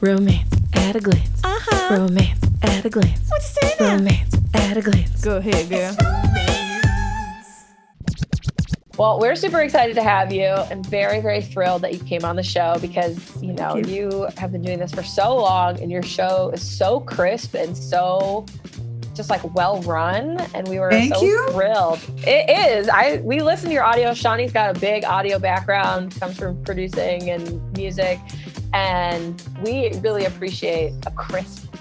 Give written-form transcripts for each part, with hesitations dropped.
Romance at a glance. Romance at a glance. What you say now? Romance at a glance. Go ahead, girl. Well, we're super excited to have you and very, very thrilled that you came on the show because, you have been doing this for so long and your show is so crisp and so just like well run. And we were thrilled. It is. We listen to your audio. Shawnee's got a big audio background, comes from producing and music. And we really appreciate a crisp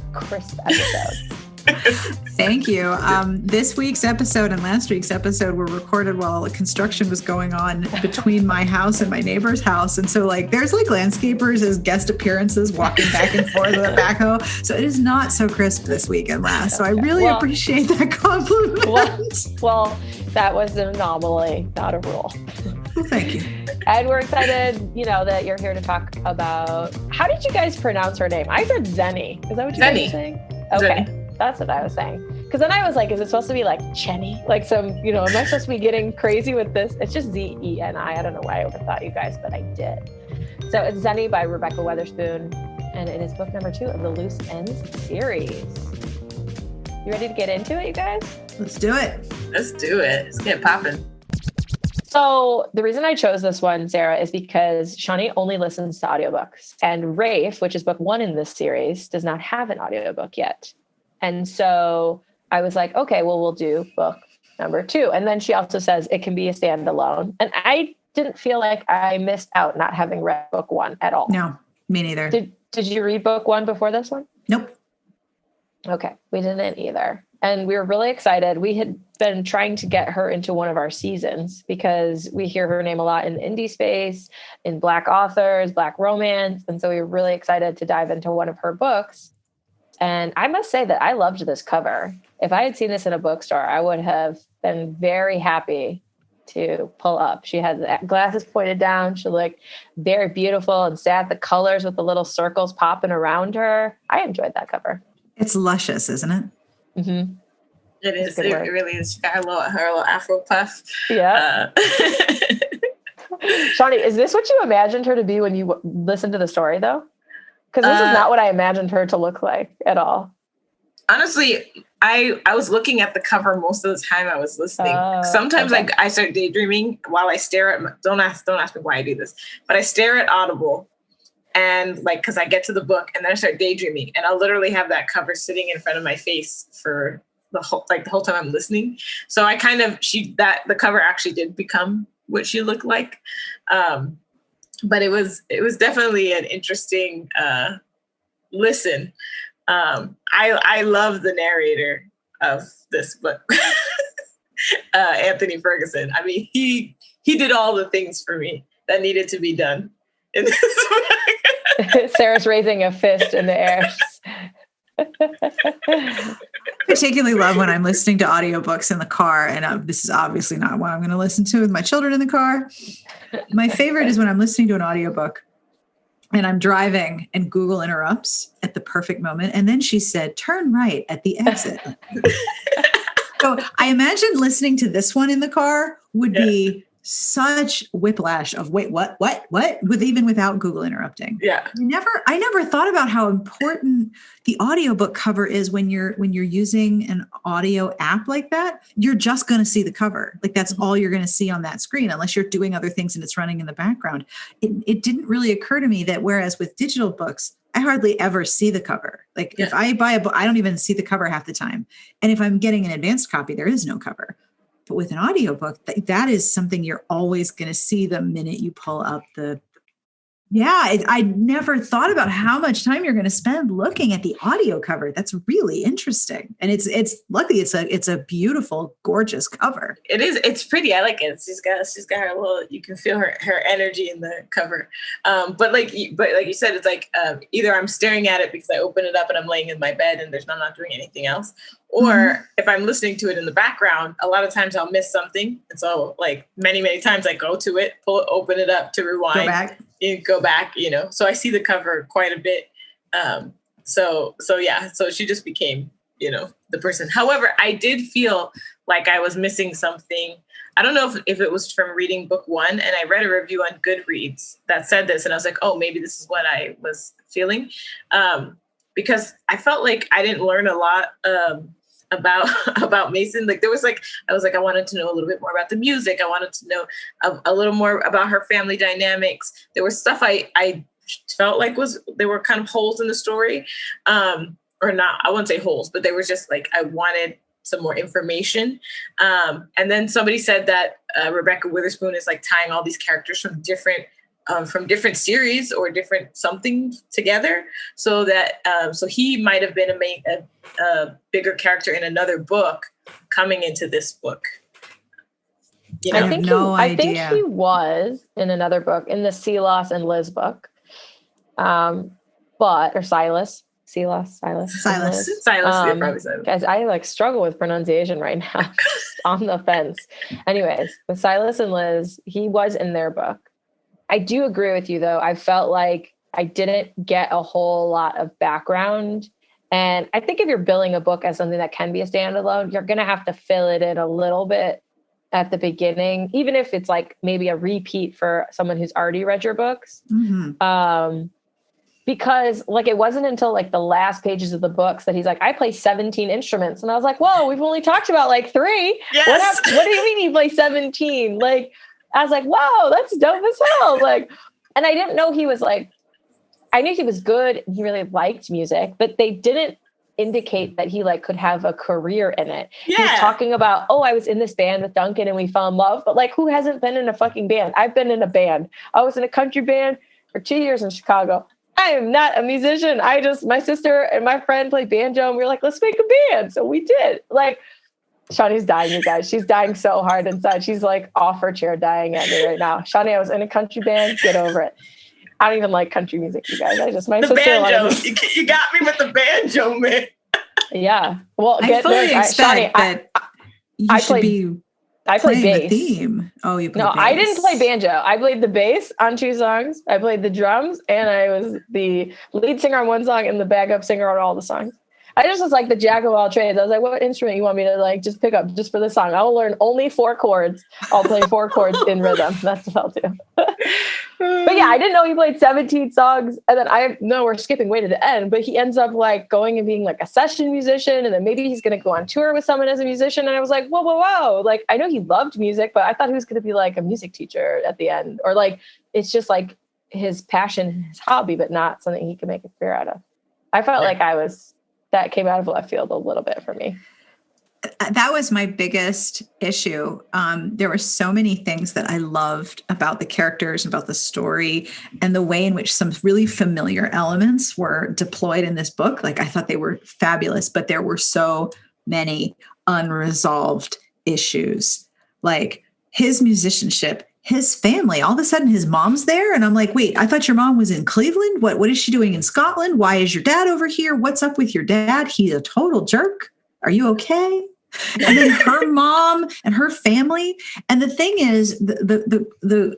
episode. Thank you. This week's episode and last week's episode were recorded while construction was going on between my house and my neighbor's house. And so there's landscapers as guest appearances walking back and forth with a backhoe. So it is not so crisp this week and last. So I really appreciate that compliment. Well, that was an anomaly, not a rule. Well, thank you. And we're excited, that you're here to talk about, how did you guys pronounce her name? I said Xeni. Is that what you guys were saying? Okay. Xeni. That's what I was saying. Because then I was like, is it supposed to be like Chenny? Am I supposed to be getting crazy with this? It's just Zeni. I don't know why I would have thought you guys, but I did. So it's Xeni by Rebekah Weatherspoon. And it is book number 2 of the Loose Ends series. You ready to get into it, you guys? Let's do it. Let's get popping. So the reason I chose this one, Sarah, is because Shawnee only listens to audiobooks. And Rafe, which is book 1 in this series, does not have an audiobook yet. And so I was like, okay, well, we'll do book number 2. And then she also says it can be a standalone. And I didn't feel like I missed out not having read book 1 at all. No, me neither. Did you read book 1 before this one? Nope. Okay, we didn't either. And we were really excited. We had been trying to get her into one of our seasons because we hear her name a lot in the indie space, in Black authors, Black romance. And so we were really excited to dive into one of her books. And I must say that I loved this cover. If I had seen this in a bookstore, I would have been very happy to pull up. She had the glasses pointed down. She looked very beautiful and sad. The colors with the little circles popping around her. I enjoyed that cover. It's luscious, isn't it? Mm-hmm. It is. It really is. She got her little Afro puff. Yeah. Shawnee, is this what you imagined her to be when you listened to the story, though? Because this is not what I imagined her to look like at all. Honestly, I was looking at the cover most of the time I was listening. Sometimes I start daydreaming while I stare at. Don't ask me why I do this, but I stare at Audible, and because I get to the book and then I start daydreaming, and I'll literally have that cover sitting in front of my face for the whole time I'm listening. So I the cover actually did become what she looked like. But it was definitely an interesting listen. I love the narrator of this book, Anthony Ferguson. I mean, he did all the things for me that needed to be done in this book. Sarah's raising a fist in the air. I particularly love when I'm listening to audiobooks in the car, and this is obviously not what I'm going to listen to with my children in the car. My favorite is when I'm listening to an audiobook and I'm driving and Google interrupts at the perfect moment. And then she said, turn right at the exit. So I imagine listening to this one in the car would be such whiplash of wait, what, even without Google interrupting. Yeah. I never thought about how important the audiobook cover is when you're using an audio app like that. You're just going to see the cover. That's all you're going to see on that screen, unless you're doing other things and it's running in the background. It didn't really occur to me that whereas with digital books, I hardly ever see the cover. If I buy a book, I don't even see the cover half the time. And if I'm getting an advanced copy, there is no cover. But with an audiobook, that is something you're always going to see the minute you pull up the. I never thought about how much time you're going to spend looking at the audio cover. That's really interesting. And it's luckily it's a beautiful, gorgeous cover. It is. It's pretty. I like it. She's got her little, you can feel her energy in the cover. But like you said, it's either I'm staring at it because I open it up and I'm laying in my bed and I'm not doing anything else. Or if I'm listening to it in the background, a lot of times I'll miss something. And so many, many times I go to it, open it up to rewind, go back, so I see the cover quite a bit. So she just became, the person. However, I did feel like I was missing something. I don't know if it was from reading book 1, and I read a review on Goodreads that said this, and I was like, oh, maybe this is what I was feeling. Because I felt like I didn't learn a lot about Mason. Like I was like, I wanted to know a little bit more about the music. I wanted to know a little more about her family dynamics. There was stuff I felt like they were kind of holes in the story, or not. I wouldn't say holes, but they were just like, I wanted some more information. And then somebody said that Rebekah Weatherspoon is like tying all these characters from different series or different something together, so that so he might have been a bigger character in another book coming into this book. You know? I think he was in another book, in the Silas and Liz book, or Silas. Silas. Guys, I like struggle with pronunciation right now. On the fence. Anyways, with Silas and Liz, he was in their book. I do agree with you though. I felt like I didn't get a whole lot of background. And I think if you're billing a book as something that can be a standalone, you're going to have to fill it in a little bit at the beginning, even if it's like maybe a repeat for someone who's already read your books. Mm-hmm. Because like, it wasn't until like the last pages of the books that he's like, I play 17 instruments. And I was like, whoa, we've only talked about like 3. Yes. What do you mean you play 17? Like, I was like, wow, that's dope as hell. Like, and I didn't know he was like, I knew he was good and he really liked music, but they didn't indicate that he like could have a career in it. Yeah. He was talking about, oh, I was in this band with Duncan and we fell in love. But like, who hasn't been in a fucking band? I've been in a band. I was in a country band for 2 years in Chicago. I am not a musician. My sister and my friend played banjo and we were like, let's make a band. So we did. Like, Shawnee's dying, you guys. She's dying so hard inside. She's like off her chair dying at me right now. Shawnee, I was in a country band. Get over it. I don't even like country music, you guys. My sister banjo. You got me with the banjo, man. Yeah. Well, I fully expect that you should be I played bass. The theme. Oh, you played bass. I didn't play banjo. I played the bass on 2 songs. I played the drums, and I was the lead singer on 1 song and the backup singer on all the songs. I just was like the jack of all trades. I was like, what instrument you want me to like just pick up just for this song? I'll learn only 4 chords. I'll play 4 chords in rhythm. That's what I'll do. But yeah, I didn't know he played 17 songs. And then we're skipping way to the end, but he ends up like going and being like a session musician. And then maybe he's going to go on tour with someone as a musician. And I was like, whoa. Like, I know he loved music, but I thought he was going to be like a music teacher at the end, or like, it's just like his passion, his hobby, but not something he can make a career out of. I felt like that came out of left field a little bit for me. That was my biggest issue. There were so many things that I loved about the characters, about the story, and the way in which some really familiar elements were deployed in this book. Like, I thought they were fabulous, but there were so many unresolved issues. Like his musicianship, his family, all of a sudden his mom's there. And I'm like, wait, I thought your mom was in Cleveland. What is she doing in Scotland? Why is your dad over here? What's up with your dad? He's a total jerk. Are you okay? And then her mom and her family. And the thing is, the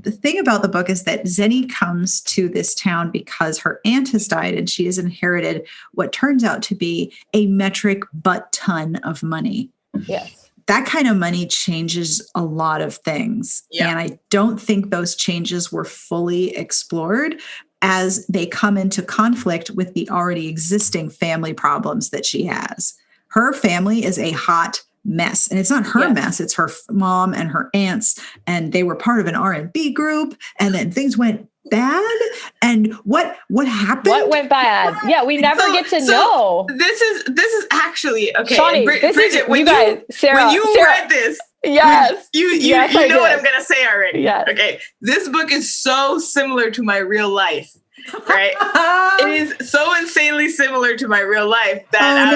thing about the book is that Xeni comes to this town because her aunt has died and she has inherited what turns out to be a metric butt ton of money. Yes. That kind of money changes a lot of things. Yeah. And I don't think those changes were fully explored as they come into conflict with the already existing family problems that she has. Her family is a hot mess, and it's not her mess. It's her mom and her aunts, and they were part of an R&B group, and then things went bad. And what happened? What went bad? We never get to know. This is actually okay. Shawnee, Bridget, when you read this, yes, you know what I'm gonna say already. Yes. Okay, this book is so similar to my real life. Right, it is so insanely similar to my real life that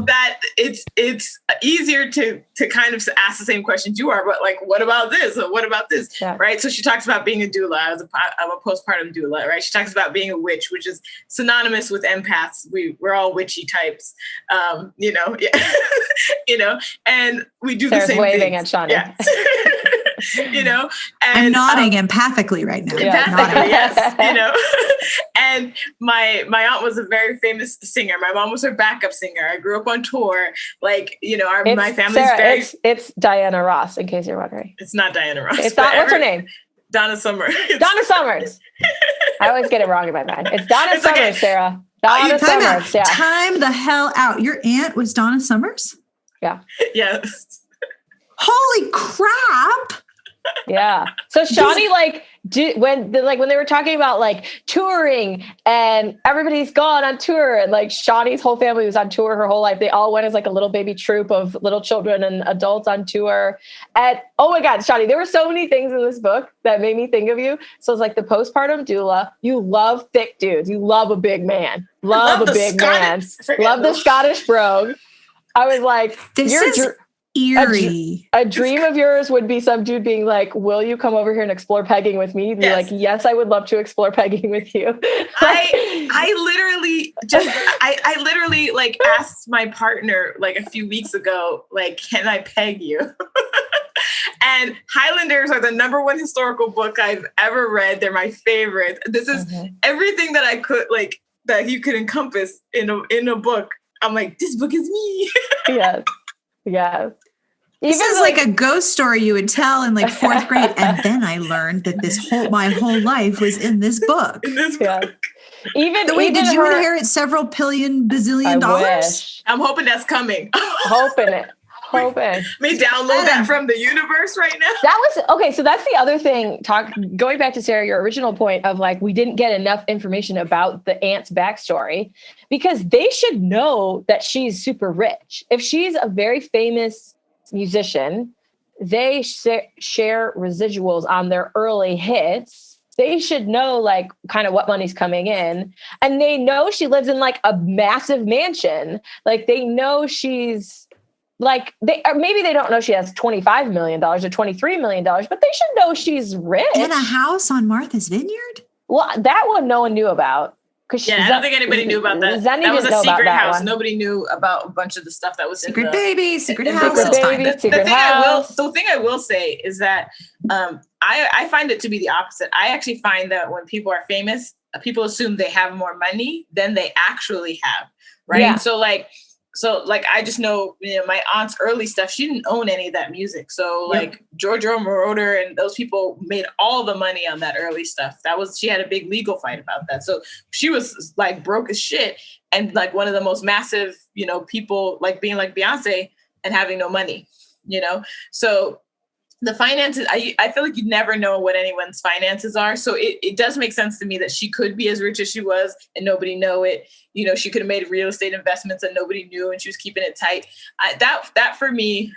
that it's easier to kind of ask the same questions you are, but like, what about this? Or what about this? Yeah. Right. So she talks about being a doula. I'm a postpartum doula. Right. She talks about being a witch, which is synonymous with empaths. We're all witchy types. You know, and we do Sarah's the same waving things. At Shawnee. Yeah. And I'm nodding empathically right now. Empathically, yes. And my aunt was a very famous singer. My mom was her backup singer. I grew up on tour. Like, you know, my family's Sarah, very... It's Diana Ross, in case you're wondering. It's not Diana Ross. It's not, what's her name? Donna Summer. Donna Summers. I always get it wrong in my mind. It's Donna Summers, okay. Sarah. Donna Summers, yeah. Time the hell out. Your aunt was Donna Summers? Yeah. Yes. Holy crap. Yeah. So Shawnee, when they were talking about like touring and everybody's gone on tour, and like Shawnee's whole family was on tour her whole life. They all went as like a little baby troupe of little children and adults on tour. And oh my God, Shawnee, there were so many things in this book that made me think of you. So it's like the postpartum doula. You love thick dudes. You love a big man. Love a big man. Love the Scottish brogue. I was like, eerie. A dream of yours would be some dude being like, will you come over here and explore pegging with me? You'd be like, yes, I would love to explore pegging with you. I literally like asked my partner like a few weeks ago, like, can I peg you? And Highlanders are the #1 historical book I've ever read. They're my favorite. This is everything that I could like, that you could encompass in a book. I'm like, this book is me. Yes. Yeah. This is like a ghost story you would tell in like 4th grade. And then I learned that my whole life was in this book. Yeah. Did you inherit several bazillion dollars? I'm hoping that's coming. Hoping. May download that from the universe right now. That was okay. So that's the other thing. Going back to Sarah, your original point of like, we didn't get enough information about the aunt's backstory, because they should know that she's super rich. If she's a very famous musician, they share residuals on their early hits. They should know like kind of what money's coming in, and they know she lives in like a massive mansion. Like they know she's like, maybe they don't know she has $25 million or $23 million, but they should know she's rich. In a house on Martha's Vineyard? Well, that one no one knew about. I don't think anybody knew about that. That was a secret house. Nobody knew about a bunch of the stuff that was secret baby, secret house. The thing I will say is that I find it to be the opposite. I actually find that when people are famous, people assume they have more money than they actually have. Right. Yeah. So I just know, my aunt's early stuff, she didn't own any of that music. So like Giorgio Moroder and those people made all the money on that early stuff. She had a big legal fight about that. So she was like broke as shit. And like one of the most massive, people like being like Beyonce and having no money, so the finances, I feel like you never know what anyone's finances are. So it does make sense to me that she could be as rich as she was and nobody know it. She could have made real estate investments and nobody knew, and she was keeping it tight. That for me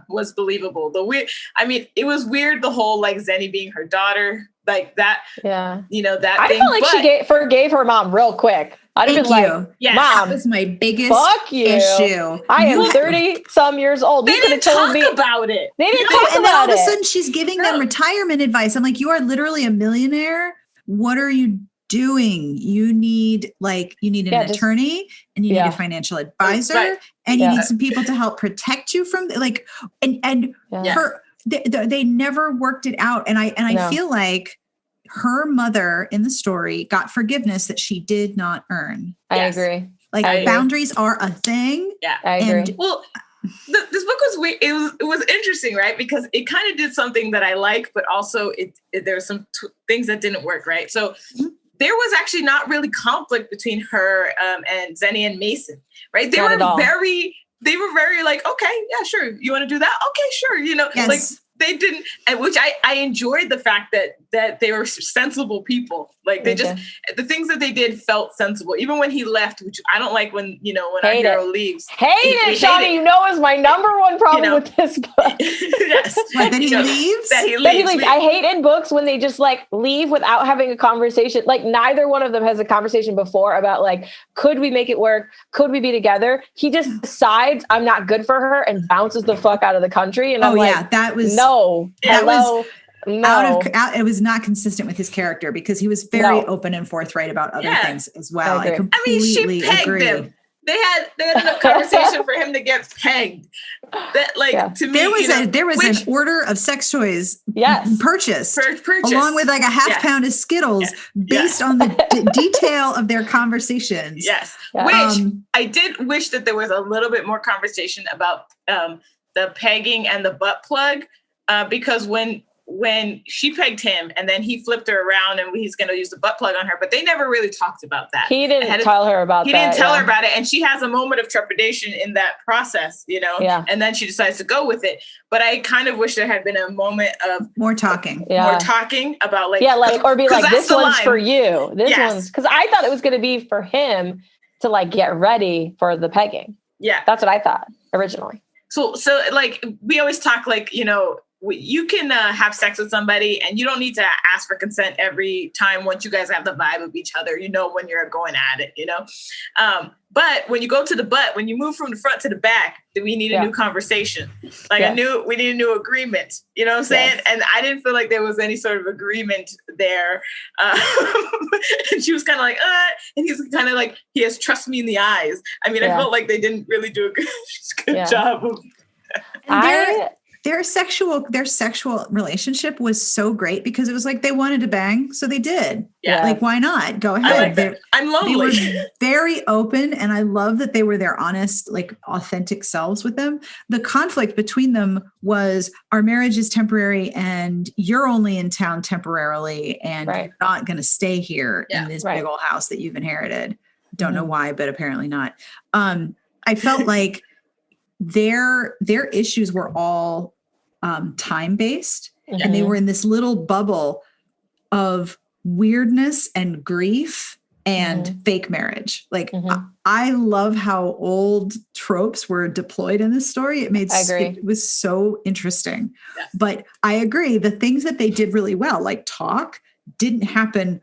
was believable. It was weird, the whole like Xeni being her daughter, like that. Yeah. That I thing. felt like she forgave her mom real quick. I'd have been like, Mom, that was my biggest issue. I am 30 some years old. They didn't talk about it. They didn't talk about it. And then all of a sudden she's giving them retirement advice. I'm like, you are literally a millionaire. What are you doing? You need an attorney, and you need a financial advisor, and you need some people to help protect you from they never worked it out. And I feel like her mother in the story got forgiveness that she did not earn. I agree. Boundaries are a thing. Yeah, I agree. Well, this book was weird. It was interesting, right? Because it kind of did something that I like, but also there were some things that didn't work, right? So there was actually not really conflict between her and Xeni and Mason, right? They were very like, okay, yeah, sure. You want to do that? Okay, sure. Yes. Like they didn't, and which I enjoyed the fact that they were sensible people. Like they just, the things that they did felt sensible. Even when he left, which I don't like when our hero leaves. Hate it, Shawnee, is my #1 problem with this book. Yes. That he leaves? That he leaves. I hate in books when they just like leave without having a conversation. Like neither one of them has a conversation before about like, could we make it work? Could we be together? He just decides I'm not good for her and bounces the fuck out of the country. And that was no. It was not consistent with his character, because he was very open and forthright about other things as well. I completely she pegged agree. him. they had enough conversation for him to get pegged. That to me, there was an order of sex toys purchased along with like a half pound of Skittles based on the detail of their conversations. Yes, which I did wish that there was a little bit more conversation about the pegging and the butt plug, because when she pegged him and then he flipped her around and he's going to use the butt plug on her, but they never really talked about that. He didn't tell her about that. He didn't tell her about it. And she has a moment of trepidation in that process, and then she decides to go with it. But I kind of wish there had been a moment of more talking about or be like, this one's for you. This one's, because I thought it was going to be for him to like get ready for the pegging. Yeah. That's what I thought originally. So like we always talk like, you can have sex with somebody and you don't need to ask for consent every time once you guys have the vibe of each other, when you're going at it, but when you go to the butt, when you move from the front to the back, we need a new conversation. Like we need a new agreement, you know what I'm saying? Yes. And I didn't feel like there was any sort of agreement there. And she was kind of like, and he's kind of like, he has trust me in the eyes. I mean, I felt like they didn't really do a good job of Their sexual relationship was so great because it was like they wanted to bang, so they did. Yeah. Like, why not? Go ahead. I like that. I'm lonely. They were very open, and I love that they were their honest, like authentic selves with them. The conflict between them was our marriage is temporary and you're only in town temporarily and you're not going to stay here in this big old house that you've inherited. Don't know why, but apparently not. I felt like their issues were all time-based, and they were in this little bubble of weirdness and grief and fake marriage. Like, I love how old tropes were deployed in this story. It was so interesting. Yes. But I agree, the things that they did really well, like talk, didn't happen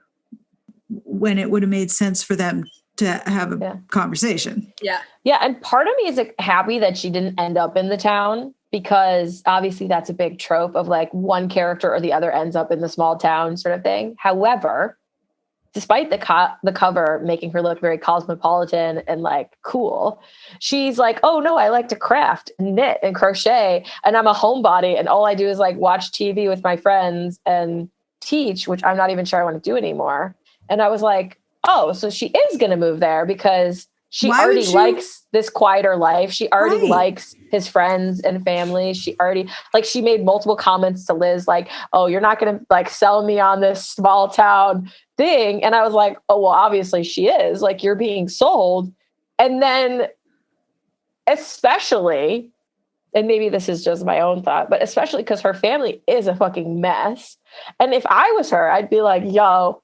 when it would have made sense for them to have a conversation. Yeah. Yeah. And part of me is like happy that she didn't end up in the town, because obviously that's a big trope of like one character or the other ends up in the small town sort of thing. However, despite the cover making her look very cosmopolitan and like cool, she's like, oh no, I like to craft, knit and crochet, and I'm a homebody, and all I do is like watch TV with my friends and teach, which I'm not even sure I want to do anymore. And I was like, oh, so she is going to move there because she already likes this quieter life. She already likes his friends and family. She already, like, she made multiple comments to Liz, like, oh, you're not going to like sell me on this small town thing. And I was like, oh, well, obviously she is, like, you're being sold. And then especially, and maybe this is just my own thought, but especially because her family is a fucking mess. And if I was her, I'd be like, yo,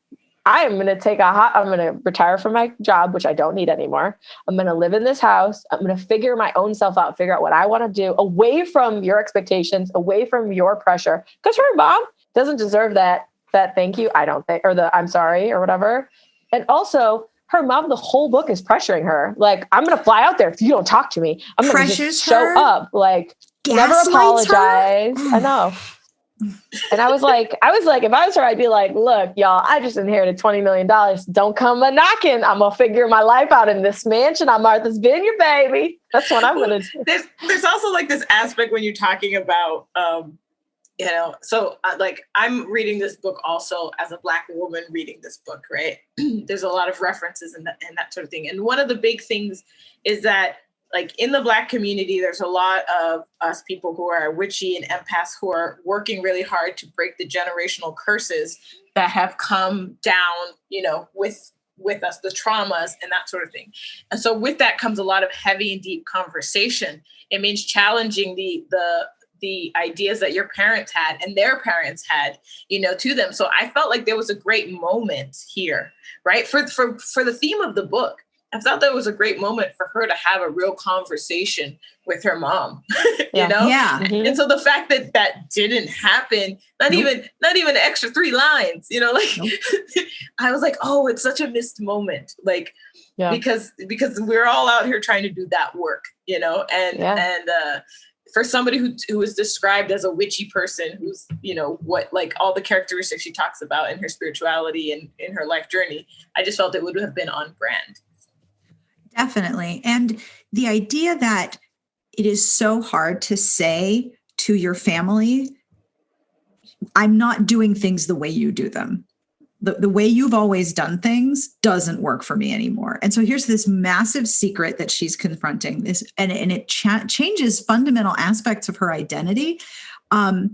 I'm going to I'm going to retire from my job, which I don't need anymore. I'm going to live in this house. I'm going to figure my own self out, figure out what I want to do away from your expectations, away from your pressure. Because her mom doesn't deserve that thank you, I don't think, or the I'm sorry or whatever. And also her mom, the whole book is pressuring her. Like, I'm going to fly out there if you don't talk to me. I'm going to just show up. Like, never apologize. I know. And I was like, if I was her, I'd be like, look, y'all, I just inherited $20 million. Don't come a knocking. I'm going to figure my life out in this mansion. I'm Martha's Vineyard, baby. That's what I'm going to do. There's also like this aspect when you're talking about, so like I'm reading this book also as a Black woman reading this book, right? There's a lot of references and that sort of thing. And one of the big things is that, like, in the Black community, there's a lot of us people who are witchy and empaths who are working really hard to break the generational curses that have come down, with us, the traumas and that sort of thing. And so with that comes a lot of heavy and deep conversation. It means challenging the ideas that your parents had and their parents had, to them. So I felt like there was a great moment here, right? For the theme of the book. I thought that was a great moment for her to have a real conversation with her mom, Yeah. Mm-hmm. And so the fact that that didn't happen, not even an extra 3 lines, I was like, oh, it's such a missed moment. Like, because we're all out here trying to do that work, and for somebody who is described as a witchy person, who's, what, like all the characteristics she talks about in her spirituality and in her life journey, I just felt it would have been on brand. Definitely. And the idea that it is so hard to say to your family, I'm not doing things the way you do them. The way you've always done things doesn't work for me anymore. And so here's this massive secret that she's confronting this, and it changes fundamental aspects of her identity. I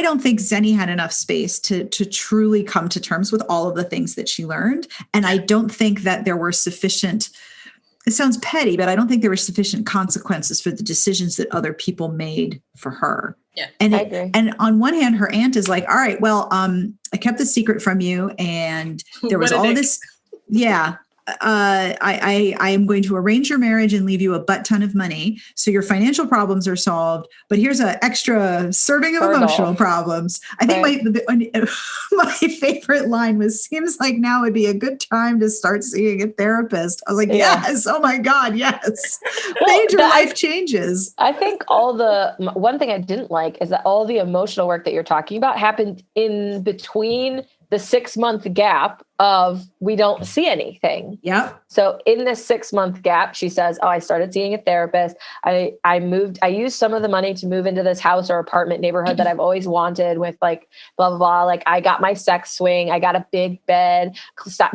don't think Xeni had enough space to truly come to terms with all of the things that she learned. And I don't think that there were sufficient, it sounds petty, but I don't think there were sufficient consequences for the decisions that other people made for her. Yeah, and on one hand, her aunt is like, all right, well, I kept the secret from you, and there was all this. Yeah. I am going to arrange your marriage and leave you a butt ton of money. So your financial problems are solved, but here's an extra serving of emotional problems. I think my favorite line was, seems like now would be a good time to start seeing a therapist. I was like, yes. Oh my God. Yes. Major life changes. I think one thing I didn't like is that all the emotional work that you're talking about happened in between the 6-month gap of we don't see anything. Yep. So in this 6-month gap, she says, I started seeing a therapist. I used some of the money to move into this house or apartment neighborhood that I've always wanted with like, blah, blah, blah. Like I got my sex swing. I got a big bed,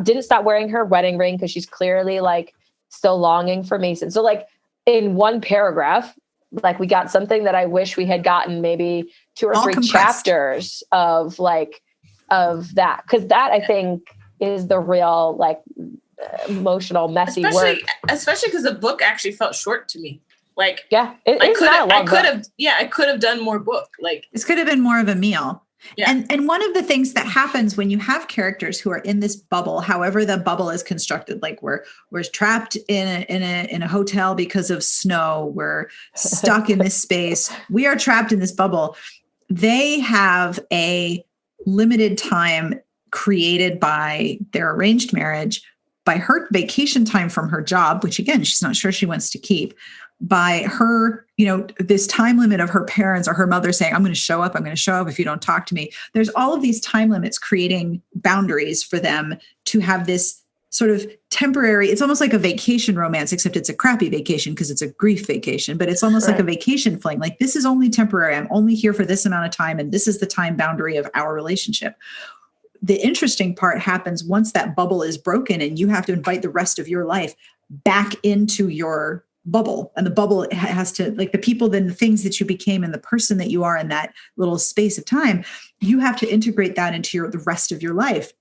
didn't stop wearing her wedding ring because she's clearly like still longing for Mason. So like in one paragraph, like we got something that I wish we had gotten maybe 2 or 3 chapters of that. Cause that I think is the real like emotional, messy work. Especially because the book actually felt short to me. Like, yeah, I could have done more book. Like this could have been more of a meal. Yeah. And one of the things that happens when you have characters who are in this bubble, however the bubble is constructed, like we're trapped in a hotel because of snow, we're stuck in this space, we are trapped in this bubble. They have a limited time created by their arranged marriage, by her vacation time from her job, which again, she's not sure she wants to keep, by her, this time limit of her parents or her mother saying, I'm going to show up if you don't talk to me. There's all of these time limits creating boundaries for them to have this sort of temporary, it's almost like a vacation romance, except it's a crappy vacation because it's a grief vacation, but it's almost like a vacation fling. Like, this is only temporary. I'm only here for this amount of time. And this is the time boundary of our relationship. The interesting part happens once that bubble is broken and you have to invite the rest of your life back into your bubble. And the bubble has to, like, the people, then the things that you became and the person that you are in that little space of time, you have to integrate that into the rest of your life.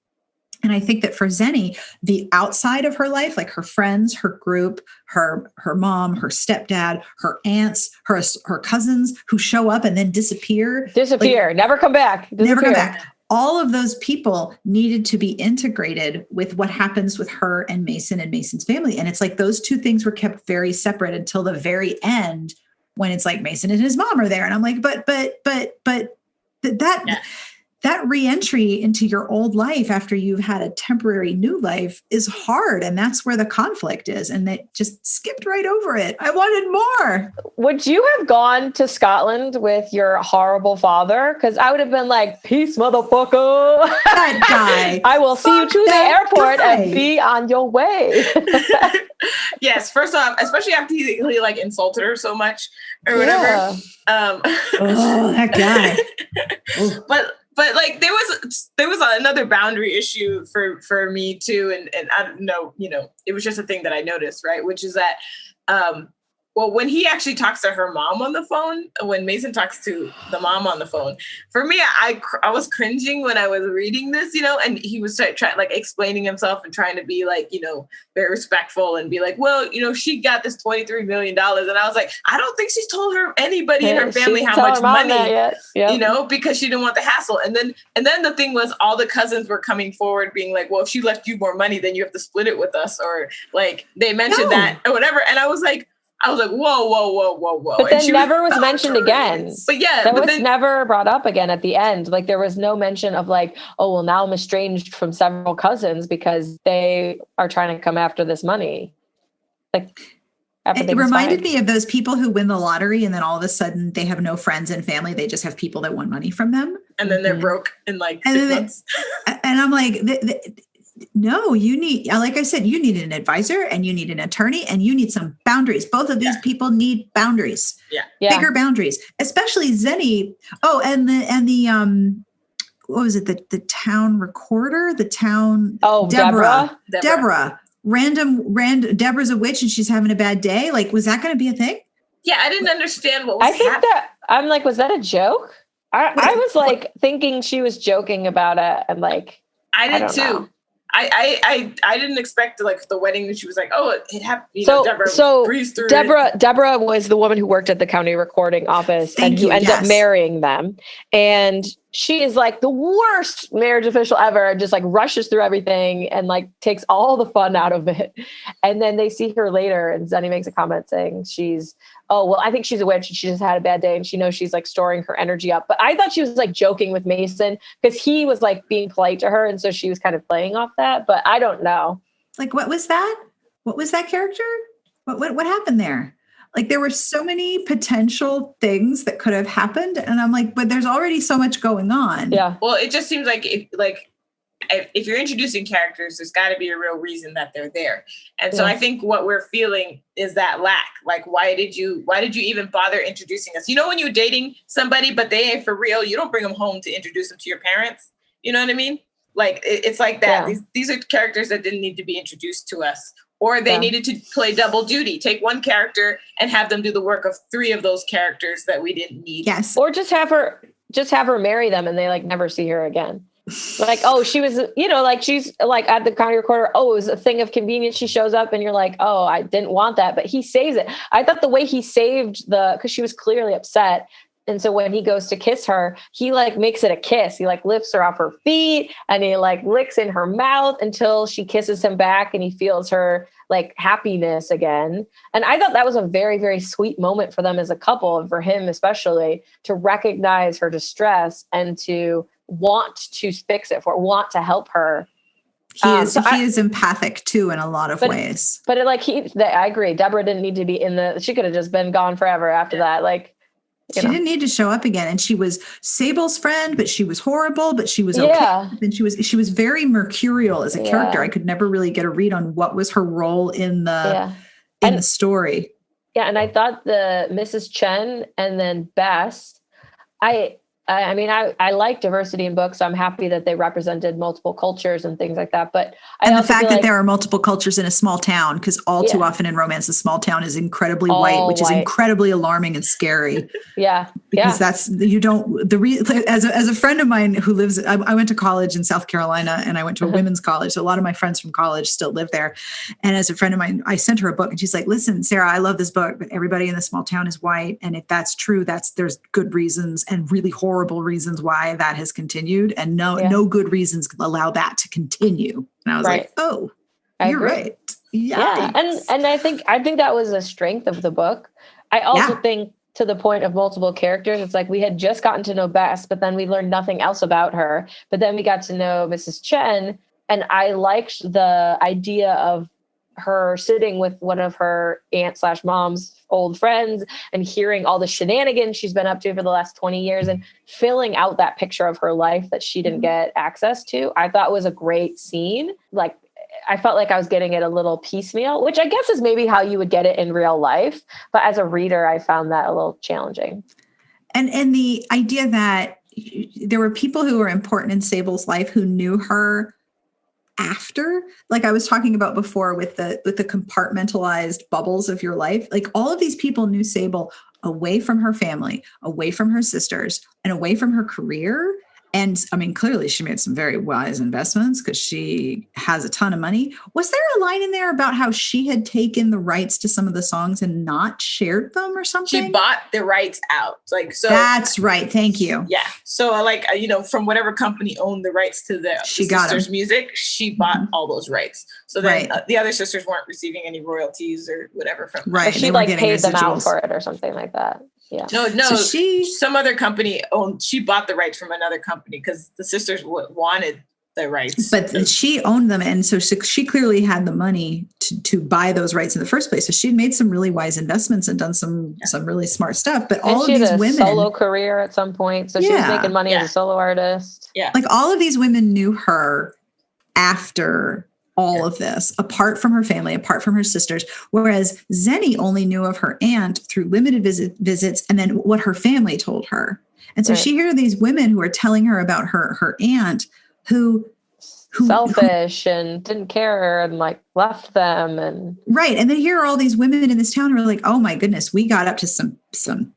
And I think that for Xeni, the outside of her life, like her friends, her group, her mom, her stepdad, her aunts, her cousins who show up and then disappear, never come back. All of those people needed to be integrated with what happens with her and Mason and Mason's family. And it's like those two things were kept very separate until the very end, when it's like Mason and his mom are there. And I'm like, but that reentry into your old life after you've had a temporary new life is hard. And that's where the conflict is. And they just skipped right over it. I wanted more. Would you have gone to Scotland with your horrible father? Because I would have been like, peace, motherfucker. That guy. I will see you to the airport and be on your way. Yes. First off, especially after he like insulted her so much or whatever. That guy. But like there was another boundary issue for me too, and I don't know, it was just a thing that I noticed, right? Which is that when he actually talks to her mom on the phone, when Mason talks to the mom on the phone, for me, I was cringing when I was reading this, and he was trying like explaining himself and trying to be like, very respectful and be like, well, she got this $23 million. And I was like, I don't think she's told anybody in her family how much money, because she didn't want the hassle. And then the thing was, all the cousins were coming forward being like, well, if she left you more money, then you have to split it with us. Or like they mentioned that or whatever. And I was like, whoa. But then never was mentioned again. But yeah. That was never brought up again at the end. Like there was no mention of like, oh, well, now I'm estranged from several cousins because they are trying to come after this money. Like it reminded me of those people who win the lottery and then all of a sudden they have no friends and family. They just have people that want money from them. And then they're broke in like 6 months. And I'm like, No, you need, like I said, you need an advisor and you need an attorney and you need some boundaries. Both of these people need boundaries. Yeah. Bigger boundaries, especially Xeni. Oh, and the what was it? The town recorder, Deborah. Deborah's a witch and she's having a bad day. Like, was that going to be a thing? Yeah, I didn't understand what was happening. I think that I'm like, was that a joke? I was like thinking she was joking about it, and like I did too. Know. I didn't expect like the wedding that she was like, oh, it happened. Deborah was the woman who worked at the county recording office and who ended up marrying them. And she is like the worst marriage official ever, and just like rushes through everything and like takes all the fun out of it. And then they see her later and Xeni makes a comment saying I think she's a witch and she just had a bad day and she knows she's like storing her energy up. But I thought she was like joking with Mason because he was like being polite to her. And so she was kind of playing off that, but I don't know. Like, what was that? What was that character? What happened there? Like, there were so many potential things that could have happened. And I'm like, but there's already so much going on. Yeah. Well, it just seems like if you're introducing characters, there's got to be a real reason that they're there. And so I think what we're feeling is that lack. Like, why did you even bother introducing us? You know, when you're dating somebody, but they ain't for real, you don't bring them home to introduce them to your parents. You know what I mean? Like, it's like that. Yeah. These are characters that didn't need to be introduced to us, or they needed to play double duty. Take one character and have them do the work of 3 of those characters that we didn't need. Yes. Or just have her marry them and they like never see her again. Like, oh, she was, like she's like at the county recorder. Oh, it was a thing of convenience. She shows up and you're like, oh, I didn't want that. But he saves it. I thought the way he saved because she was clearly upset. And so when he goes to kiss her, he like makes it a kiss. He like lifts her off her feet and he like licks in her mouth until she kisses him back and he feels her like happiness again. And I thought that was a very, very sweet moment for them as a couple, and for him especially, to recognize her distress and to want to fix it want to help her. He is empathic too in a lot of ways. But I agree. Deborah didn't need to be she could have just been gone forever after that. Like, she didn't need to show up again. And she was Sable's friend, but she was horrible, but she was okay. Yeah. And she was very mercurial as a character. I could never really get a read on what was her role in the story. Yeah. And I thought the Mrs. Chen and then Bess, I like diversity in books. I'm happy that they represented multiple cultures and things like that. But the fact that there are multiple cultures in a small town, because all too often in romance, a small town is incredibly white, which is incredibly alarming and scary. Yeah. Because as a friend of mine who lives, I went to college in South Carolina and I went to a women's college. So a lot of my friends from college still live there. And as a friend of mine, I sent her a book and she's like, listen, Sarah, I love this book, but everybody in the small town is white. And if that's true, there's good reasons and really horrible reasons why that has continued, and no good reasons allow that to continue. And I was like, oh, you're right. Yeah. And I think that was a strength of the book. I also think, to the point of multiple characters, it's like we had just gotten to know Bess, but then we learned nothing else about her. But then we got to know Mrs. Chen, and I liked the idea of her sitting with one of her aunt/mom's old friends and hearing all the shenanigans she's been up to for the last 20 years and filling out that picture of her life that she didn't get access to. I thought was a great scene. Like, I felt like I was getting it a little piecemeal, which I guess is maybe how you would get it in real life. But as a reader, I found that a little challenging. And the idea that there were people who were important in Sable's life who knew her after, like I was talking about before with the compartmentalized bubbles of your life, like all of these people knew Sable away from her family, away from her sisters, and away from her career. And I mean, clearly she made some very wise investments because she has a ton of money. Was there a line in there about how she had taken the rights to some of the songs and not shared them or something? She bought the rights out. So that's right. Thank you. Yeah. So from whatever company owned the rights to the sisters' music, she bought all those rights. So then the other sisters weren't receiving any royalties or whatever from her. She like paid them out for it or something like that. Yeah. No. So some other company she bought the rights from another company because the sisters wanted the rights. But she owned them. And so she clearly had the money to buy those rights in the first place. So she'd made some really wise investments and done some really smart stuff. But all of these women, solo career at some point. So she was making money as a solo artist. Yeah. Like all of these women knew her after all of this, apart from her family, apart from her sisters, whereas Xeni only knew of her aunt through limited visits and then what her family told her. And so she hears these women who are telling her about her aunt who selfish and didn't care and like left them and right. And then here are all these women in this town who are like, oh my goodness, we got up to some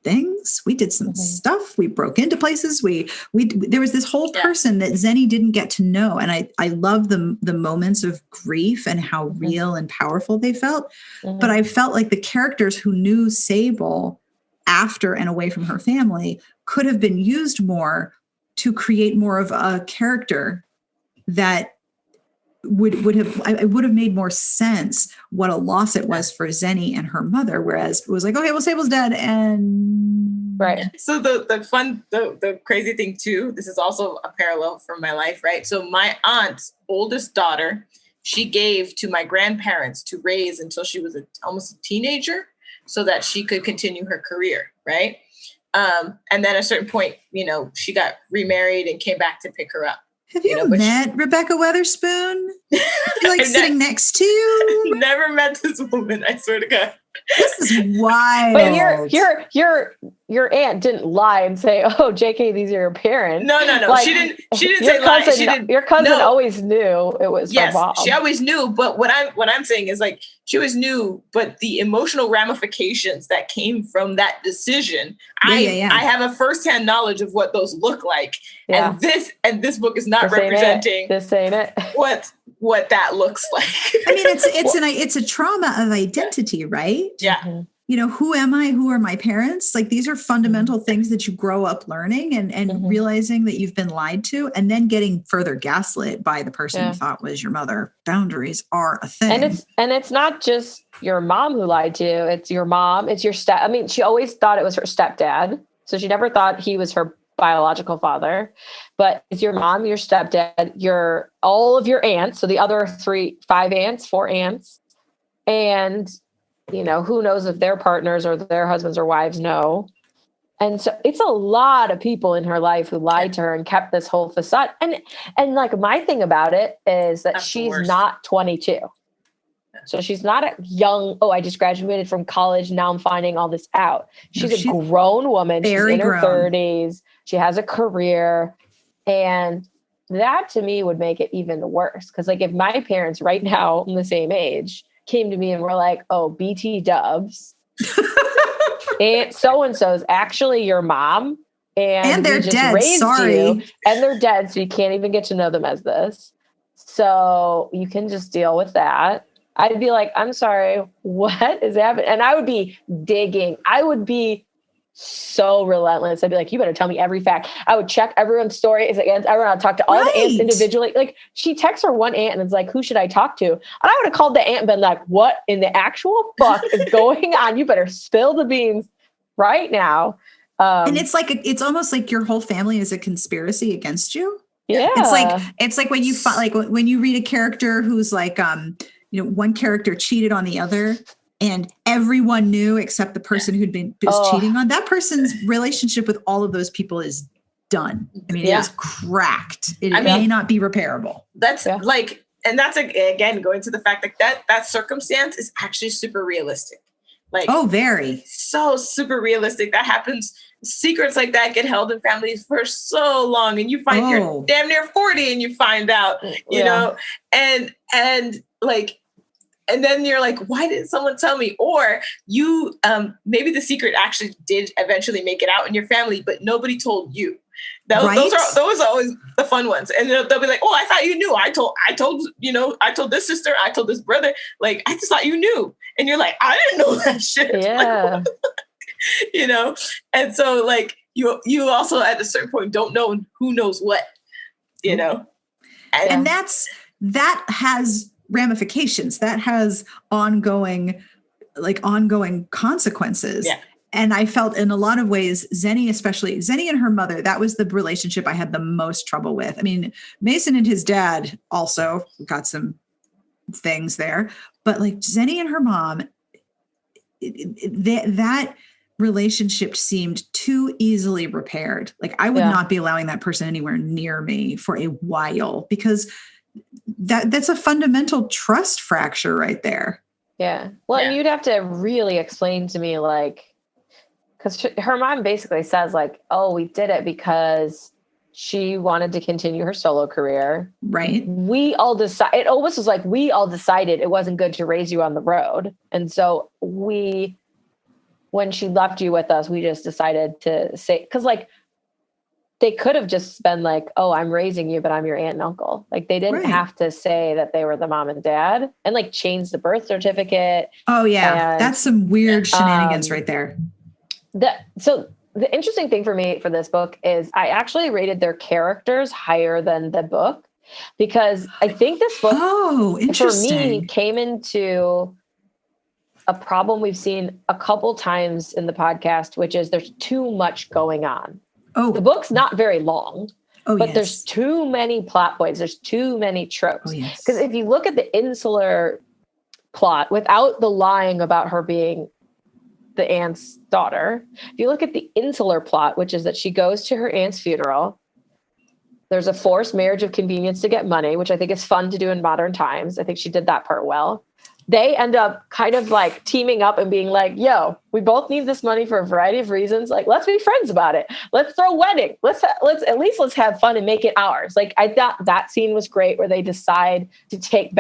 things. We did some stuff. We broke into places. There was this whole person that Xeni didn't get to know. And I love the moments of grief and how real and powerful they felt. But I felt like the characters who knew Sable after and away from her family could have been used more to create more of a character that would have made more sense what a loss it was for Xeni and her mother, whereas it was like, okay, well, Sable's dead, and So the crazy thing too, this is also a parallel from my life, right? So my aunt's oldest daughter, she gave to my grandparents to raise until she was almost a teenager, so that she could continue her career, right? And then at a certain point, she got remarried and came back to pick her up. Have you met Rebekah Weatherspoon? Like sitting next to you? Never met this woman, I swear to God. This is wild. But your aunt didn't lie and say, "Oh, JK, these are your parents." No. Like, she didn't say lie. She didn't. Your cousin always knew it was her mom. She always knew. But what I'm saying is like she always knew, but the emotional ramifications that came from that decision, I have a firsthand knowledge of what those look like. Yeah. And this book is not representing this ain't it. What that looks like. I mean, it's a trauma of identity, right? Yeah. Who am I? Who are my parents? Like, these are fundamental things that you grow up learning and realizing that you've been lied to, and then getting further gaslit by the person you thought was your mother. Boundaries are a thing. And it's not just your mom who lied to you. It's your mom. It's your I mean, she always thought it was her stepdad. So she never thought he was her biological father, but it's your mom, your stepdad, all of your aunts. So the other 4 aunts, and who knows if their partners or their husbands or wives know. And so it's a lot of people in her life who lied to her and kept this whole facade. And like, my thing about it is that she's not 22. So she's not a young, I just graduated from college, now I'm finding all this out. She's a grown woman. She's in her 30s. She has a career. And that to me would make it even worse. Because like, if my parents right now in the same age came to me and were like, oh, BT dubs, and so-and-so is actually your mom. And they're dead. Sorry. And they're dead. So you can't even get to know them as this. So you can just deal with that. I'd be like, I'm sorry, what is happening? And I would be digging. I would be so relentless. I'd be like, you better tell me every fact. I would check everyone's story. Is against everyone. I'd talk to all the aunts individually. Like, she texts her one aunt and it's like, who should I talk to? And I would have called the aunt and been like, what in the actual fuck is going on? You better spill the beans right now. And it's almost like your whole family is a conspiracy against you. Yeah. It's like when you when you read a character who's like, one character cheated on the other and everyone knew except the person who'd been cheating on that person's relationship with all of those people is done. I mean, it is cracked. It may not be repairable. That's like, and that's again, going to the fact that circumstance is actually super realistic. Like, very. So super realistic. That happens. Secrets like that get held in families for so long, and you find you're damn near 40 and you find out, you know, and like, and then you're like, why didn't someone tell me? Or you, maybe the secret actually did eventually make it out in your family, but nobody told you. Those are always the fun ones. And they'll be like, oh, I thought you knew. I told this sister, I told this brother, like, I just thought you knew. And you're like, I didn't know that shit. Yeah. Like, and so like, you also at a certain point don't know who knows what, And that has ramifications, that has ongoing consequences. Yeah. And I felt in a lot of ways, Xeni and her mother, that was the relationship I had the most trouble with. I mean, Mason and his dad also got some things there, but like Xeni and her mom, that relationship seemed too easily repaired. Like, I would not be allowing that person anywhere near me for a while, because that's a fundamental trust fracture right there. Yeah. Well, Yeah. and you'd have to really explain to me, like, because her mom basically says, like, oh, we did it because she wanted to continue her solo career. Right. We all decided, it almost was like we all decided it wasn't good to raise you on the road. And so when she left you with us, we just decided to say, because like, they could have just been like, oh, I'm raising you, but I'm your aunt and uncle. Like they didn't Right. have to say that they were the mom and dad and like change the birth certificate. Oh yeah. And, That's some weird shenanigans right there. So the interesting thing for me for this book is I actually rated their characters higher than the book because I think this book for me came into a problem we've seen a couple times in the podcast, which is there's too much going on. Oh, the book's not very long, but yes. there's too many plot points. There's too many tropes. Oh, yes. Because if you look at the insular plot without the lying about her being the aunt's daughter, if you look at the insular plot, which is that she goes to her aunt's funeral, there's a forced marriage of convenience to get money, which I think is fun to do in modern times. I think she did that part well. They end up kind of like teaming up and being like, yo, we both need this money for a variety of reasons. Like, let's be friends about it. Let's throw a wedding. Let's have fun and make it ours. Like, I thought that scene was great where they decide to take it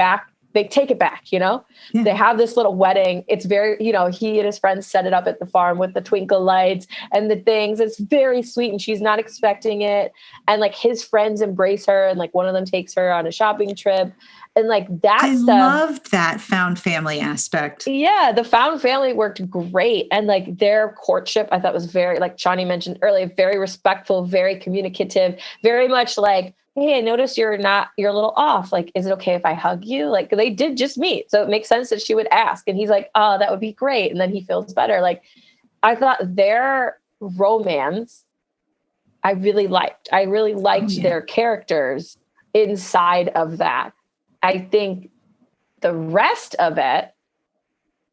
back, you know, They have this little wedding. It's very, you know, he and his friends set it up at the farm with the twinkle lights and the things. It's very sweet. And she's not expecting it. And like his friends embrace her. And like one of them takes her on a shopping trip. And like that I stuff. loved that found family aspect. Yeah, the found family worked great. And like their courtship, I thought was very, like Shawnee mentioned earlier, very respectful, very communicative, very much like, hey, I noticed you're a little off. Like, is it okay if I hug you? Like they did just meet. So it makes sense that she would ask. And he's like, oh, that would be great. And then he feels better. Like I thought their romance, I really liked their characters inside of that. I think the rest of it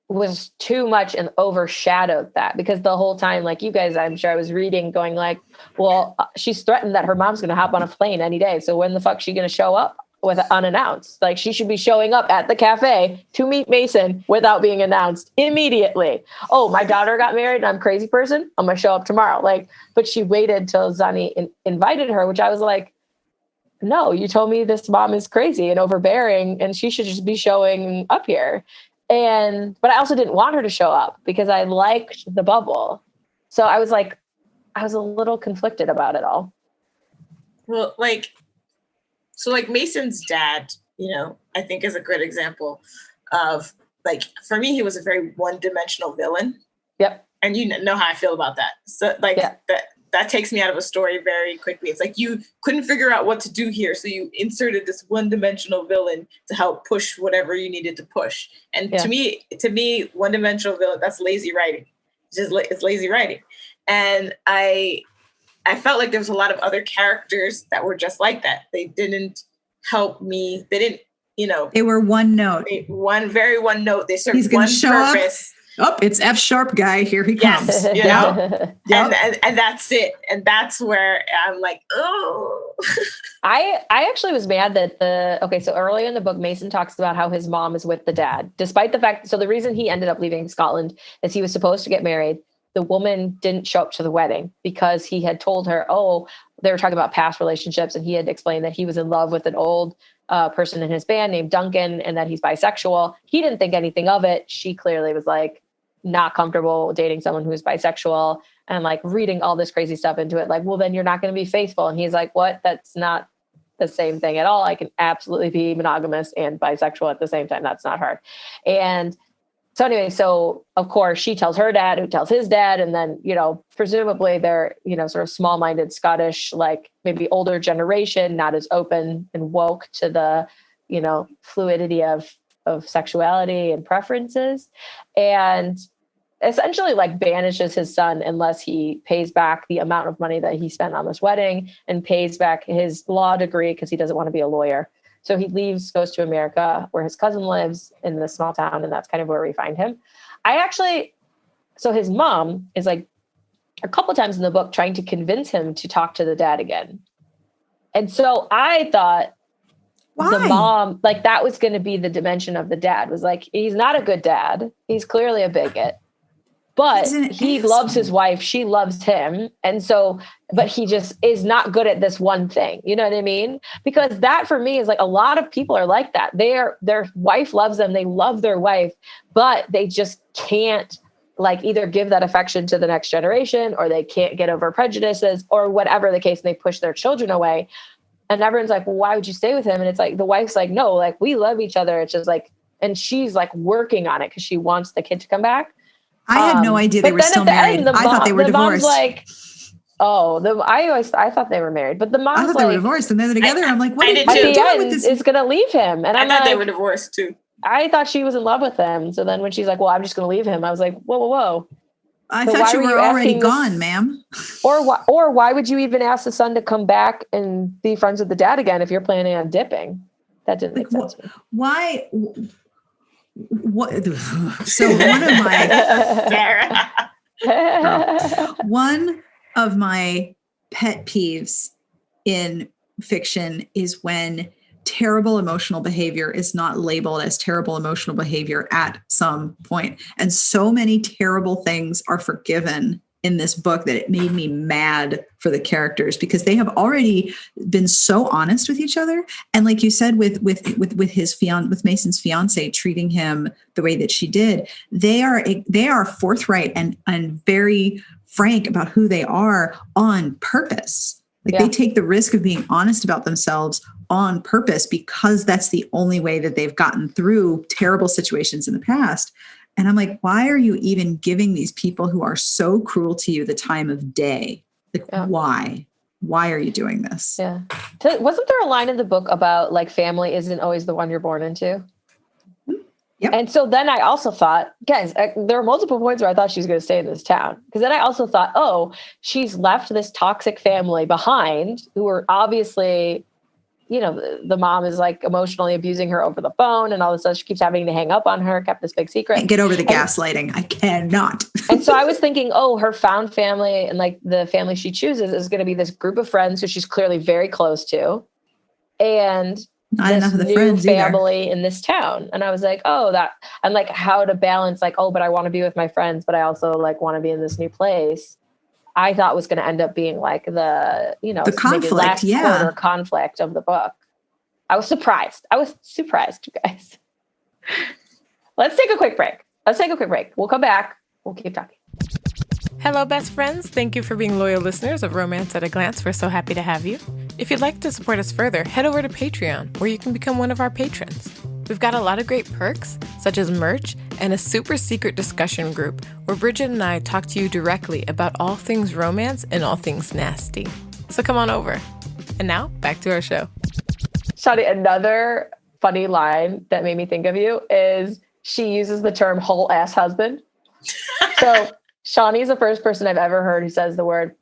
was too much and overshadowed that because the whole time, like you guys, I'm sure I was reading going like, well, she's threatened that her mom's going to hop on a plane any day. So when the fuck is she going to show up with unannounced? Like she should be showing up at the cafe to meet Mason without being announced immediately. Oh, my daughter got married and I'm a crazy person. I'm going to show up tomorrow. Like, but she waited till Xeni invited her, which I was like, no, you told me this mom is crazy and overbearing and she should just be showing up here. But I also didn't want her to show up because I liked the bubble. So I was a little conflicted about it all. Well, so Mason's dad, you know, I think is a great example of like, for me, he was a very one-dimensional villain. Yep. And you know how I feel about that. So that takes me out of a story very quickly. It's like you couldn't figure out what to do here. So you inserted this one-dimensional villain to help push whatever you needed to push. And to me, one-dimensional villain, that's lazy writing. It's lazy writing. And I felt like there was a lot of other characters that were just like that. They didn't help me. They didn't, you know. They were one note. One note. They served one show purpose. Oh, it's F sharp guy. Here he comes. Yes, you know? And that's it. And that's where I'm like, oh. I actually was mad that so earlier in the book, Mason talks about how his mom is with the dad, despite the fact, so the reason he ended up leaving Scotland is he was supposed to get married. The woman didn't show up to the wedding because he had told her, they were talking about past relationships. And he had explained that he was in love with an old person in his band named Duncan and that he's bisexual. He didn't think anything of it. She clearly was like not comfortable dating someone who's bisexual and like reading all this crazy stuff into it. Like, well, then you're not going to be faithful. And he's like, what? That's not the same thing at all. I can absolutely be monogamous and bisexual at the same time. That's not hard. And so anyway, so of course she tells her dad, who tells his dad. And then, you know, presumably they're, you know, sort of small-minded Scottish, like maybe older generation, not as open and woke to the, you know, fluidity of sexuality and preferences. And essentially like banishes his son unless he pays back the amount of money that he spent on this wedding and pays back his law degree because he doesn't want to be a lawyer. So he leaves, goes to America where his cousin lives in the small town. And that's kind of where we find him. So his mom is like a couple times in the book trying to convince him to talk to the dad again. And so I thought, the mom, like that was going to be the dimension of the dad, was like, he's not a good dad. He's clearly a bigot, but he loves his wife. She loves him. And so, but he just is not good at this one thing. You know what I mean? Because that for me is like, a lot of people are like that. Their wife loves them. They love their wife, but they just can't like either give that affection to the next generation, or they can't get over prejudices or whatever the case. And they push their children away. And everyone's like, well, why would you stay with him? And it's like, the wife's like, no, like we love each other. It's just like, and she's like working on it because she wants the kid to come back. I had no idea they were still married. I thought they were divorced. Like, I thought they were married, but the mom's I thought they were divorced, and then they're together. I'm like, what are you doing with this? Is going to leave him. And I thought they were divorced too. I thought she was in love with him. So then when she's like, well, I'm just going to leave him, I was like, whoa. I thought you were already gone, ma'am. Or why would you even ask the son to come back and be friends with the dad again if you're planning on dipping? That didn't make sense to me. Why? What? So one of my one of my pet peeves in fiction is when terrible emotional behavior is not labeled as terrible emotional behavior at some point. And so many terrible things are forgiven in this book that it made me mad for the characters, because they have already been so honest with each other. And like you said, with Mason's fiance treating him the way that she did, they are forthright and very frank about who they are on purpose. They take the risk of being honest about themselves on purpose, because that's the only way that they've gotten through terrible situations in the past. And I'm like, why are you even giving these people who are so cruel to you the time of day? Like, why? Why are you doing this? Yeah. Wasn't there a line in the book about like family isn't always the one you're born into? Yep. And so then I also thought, guys, there are multiple points where I thought she was going to stay in this town. Because then I also thought, oh, she's left this toxic family behind who are obviously, you know, the mom is like emotionally abusing her over the phone and all this stuff. She keeps having to hang up on her, kept this big secret. Can't get over the gaslighting. I cannot. And so I was thinking, oh, her found family and like the family she chooses is going to be this group of friends who she's clearly very close to. And not enough of the new friends family either. In this town. And I was like, oh, that, and like how to balance like, oh, but I want to be with my friends, but I also like want to be in this new place. I thought was going to end up being like the, you know, the conflict, last quarter conflict of the book. I was surprised, you guys. Let's take a quick break. We'll come back. We'll keep talking. Hello, best friends. Thank you for being loyal listeners of Romance at a Glance. We're so happy to have you. If you'd like to support us further, head over to Patreon, where you can become one of our patrons. We've got a lot of great perks, such as merch and a super secret discussion group where Bridget and I talk to you directly about all things romance and all things nasty. So come on over. And now, back to our show. Shadi, another funny line that made me think of you is she uses the term whole ass husband. So Shawnee's the first person I've ever heard who says the word,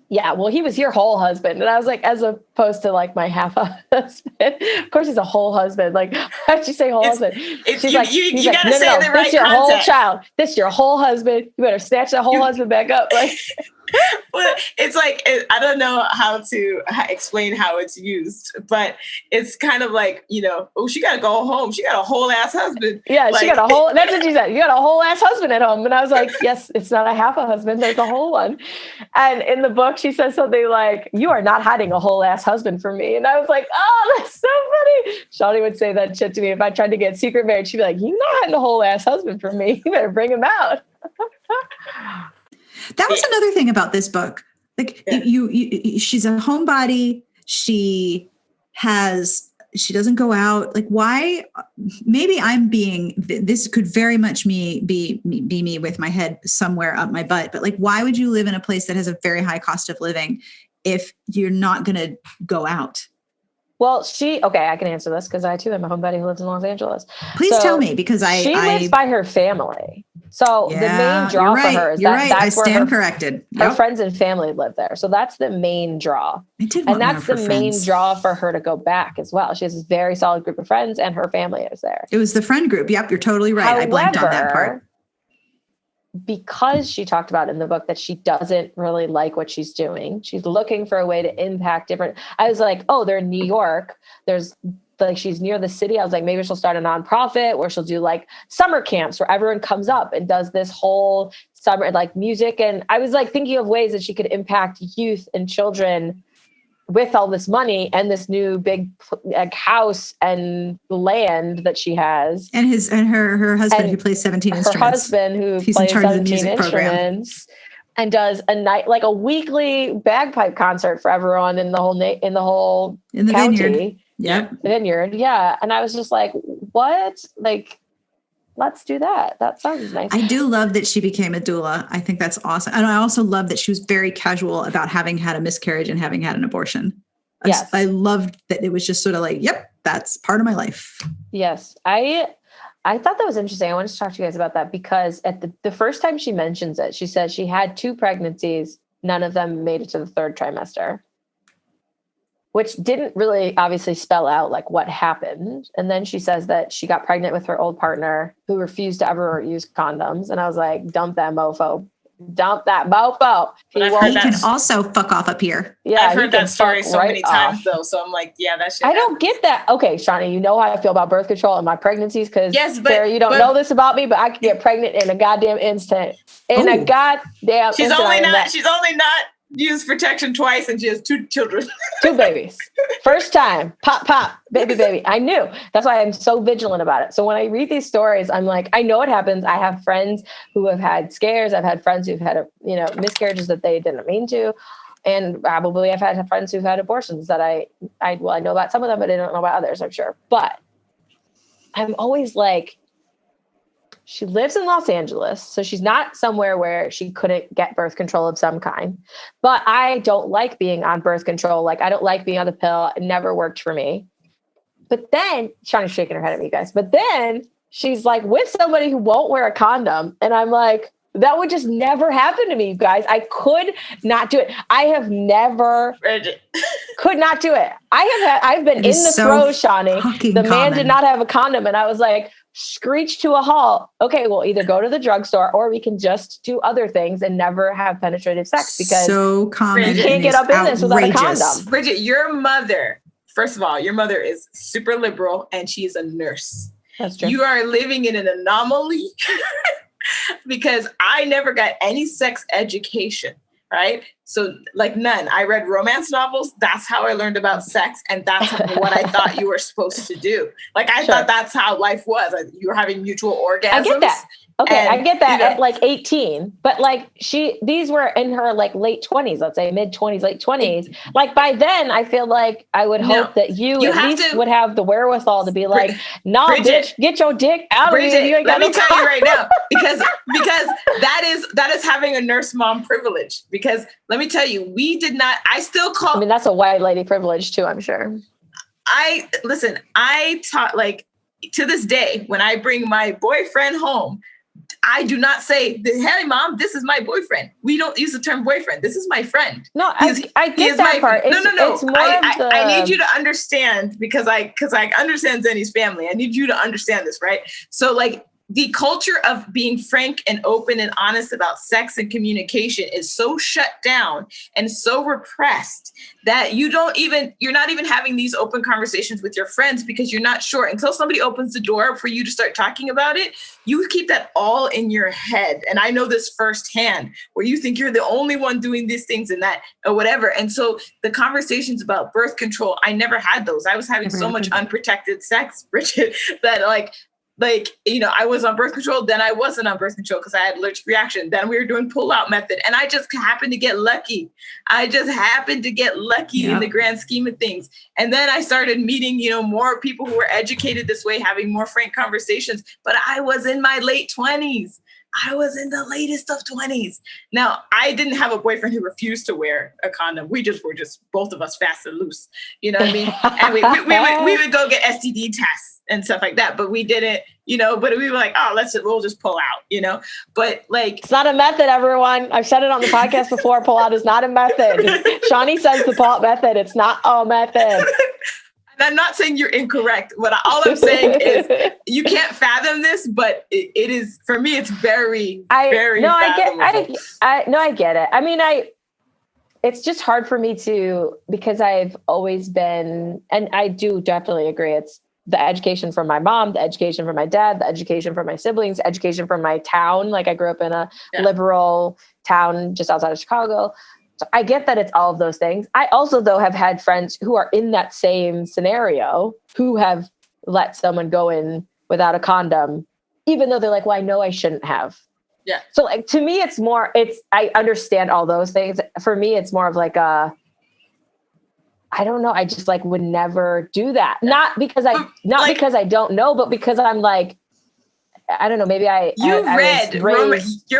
yeah, well, he was your whole husband. And I was like, as opposed to like my half husband. Of course, he's a whole husband. Like, how'd you say whole husband? She's like, you gotta say the right this your context. Whole child. This your whole husband. You better snatch that whole husband back up. Like, well, it's like, I don't know how to explain how it's used, but it's kind of like, you know, oh, she got to go home. She got a whole ass husband. Yeah, like, she got a whole, that's what she said. You got a whole ass husband at home. And I was like, yes, it's not a half a husband. There's a whole one. And in the book, she says something like, you are not hiding a whole ass husband from me. And I was like, oh, that's so funny. Shawty would say that shit to me. If I tried to get secret married, she'd be like, you're not hiding a whole ass husband from me. You better bring him out. That was another thing about this book. Like she's a homebody. She doesn't go out. Like, why? Maybe this could very much be me with my head somewhere up my butt. But like, why would you live in a place that has a very high cost of living if you're not going to go out? Well, I can answer this because I too am a homebody who lives in Los Angeles. Please tell me, because she lives by her family. So the main draw for her is that's where her friends and family live there. So that's the main draw. And that's the main draw for her to go back as well. She has this very solid group of friends and her family is there. It was the friend group. Yep, you're totally right. I blanked on that part. because she talked about in the book that she doesn't really like what she's doing. She's looking for a way to impact different. I was like, oh, they're in New York. There's like, she's near the city. I was like, maybe she'll start a nonprofit where she'll do like summer camps where everyone comes up and does this whole summer, like music. And I was like thinking of ways that she could impact youth and children with all this money and this new big like house and land that she has. And her husband who plays 17 instruments. Her husband who plays 17 instruments and does a night, like a weekly bagpipe concert for everyone in the whole county. Vineyard. Yep. Vineyard. Yeah. And I was just like, what? Like, let's do that. That sounds nice. I do love that she became a doula. I think that's awesome. And I also love that she was very casual about having had a miscarriage and having had an abortion. Yes. I loved that it was just sort of like, yep, that's part of my life. Yes. I thought that was interesting. I wanted to talk to you guys about that because at the first time she mentions it, she says she had 2 pregnancies. None of them made it to the 3rd trimester, which didn't really obviously spell out like what happened. And then she says that she got pregnant with her old partner who refused to ever use condoms. And I was like, dump that mofo. Dump that mofo. He can also fuck off up here. Yeah, I've heard that story so many times though. So I'm like, yeah, that shit. I don't get that. Okay, Shawnee, you know how I feel about birth control and my pregnancies because Sarah, you don't know this about me, but I can get pregnant in a goddamn instant. A goddamn She's only not used protection twice and she has 2 children. 2 babies. First time. Pop, baby. I knew. That's why I'm so vigilant about it. So when I read these stories, I'm like, I know it happens. I have friends who have had scares. I've had friends who've had, miscarriages that they didn't mean to. And probably I've had friends who've had abortions that I know about some of them, but I don't know about others, I'm sure. But I'm always like, she lives in Los Angeles, so she's not somewhere where she couldn't get birth control of some kind. But I don't like being on birth control. Like, I don't like being on the pill. It never worked for me. But then, Shawnee's shaking her head at me, guys. But then she's like with somebody who won't wear a condom. And I'm like, that would just never happen to me, you guys. I could not do it. I have never could not do it. I've been in the throes, Shawnee. The man did not have a condom. And I was like, screech to a halt. Okay, we'll either go to the drugstore or we can just do other things and never have penetrative sex because so common. You can't get up in this without a condom. Bridget, your mother, first of all, your mother is super liberal and she's a nurse. That's true. You are living in an anomaly because I never got any sex education. Right? So like none. I read romance novels. That's how I learned about sex. And that's what I thought you were supposed to do. Like, I thought that's how life was. You were having mutual orgasms. I get that. Okay. And, I get that at like 18, but like these were in her like late 20s, let's say mid 20s, late 20s. Like by then I feel like I would hope that you at least would have the wherewithal to be like, nah, bitch, get your dick out of here. You ain't got let me tell you right now, because that is having a nurse mom privilege. Because let me tell you, I mean, that's a white lady privilege too, I'm sure. I taught, like, to this day, when I bring my boyfriend home, I do not say, hey, mom, this is my boyfriend. We don't use the term boyfriend. This is my friend. No, I get that part. No. I need you to understand because I understand Xeni's family. I need you to understand this, right? So, like, the culture of being frank and open and honest about sex and communication is so shut down and so repressed that you're not even having these open conversations with your friends because you're not sure until somebody opens the door for you to start talking about it. You keep that all in your head. And I know this firsthand where you think you're the only one doing these things and that or whatever. And so the conversations about birth control, I never had those. I was having so much unprotected sex, Bridget, that I was on birth control, then I wasn't on birth control because I had allergic reaction. Then we were doing pull-out method. And I just happened to get lucky. In the grand scheme of things. And then I started meeting, more people who were educated this way, having more frank conversations. But I was in my late 20s. I was in the latest of 20s. Now, I didn't have a boyfriend who refused to wear a condom. We just were both of us fast and loose. You know what I mean? And we would go get STD tests and stuff like that, but we didn't, but we were like, oh, we'll just pull out, but like. It's not a method, everyone. I've said it on the podcast before. Pull out is not a method. Shawnee says the pull out method. It's not a method. I'm not saying you're incorrect. All I'm saying is you can't fathom this, but it is, for me, it's very fathomable. I get it. I mean, it's just hard for me because I've always been, and I do definitely agree. It's the education from my mom, the education from my dad, the education from my siblings, education from my town. Like I grew up in a liberal town just outside of Chicago. So I get that it's all of those things. I also, though, have had friends who are in that same scenario who have let someone go in without a condom, even though they're like, well, I know I shouldn't have. Yeah. So like, to me, I understand all those things. For me, it's more of like I don't know. I just like would never do that. Not because because I don't know, but because I'm like, I don't know. Maybe your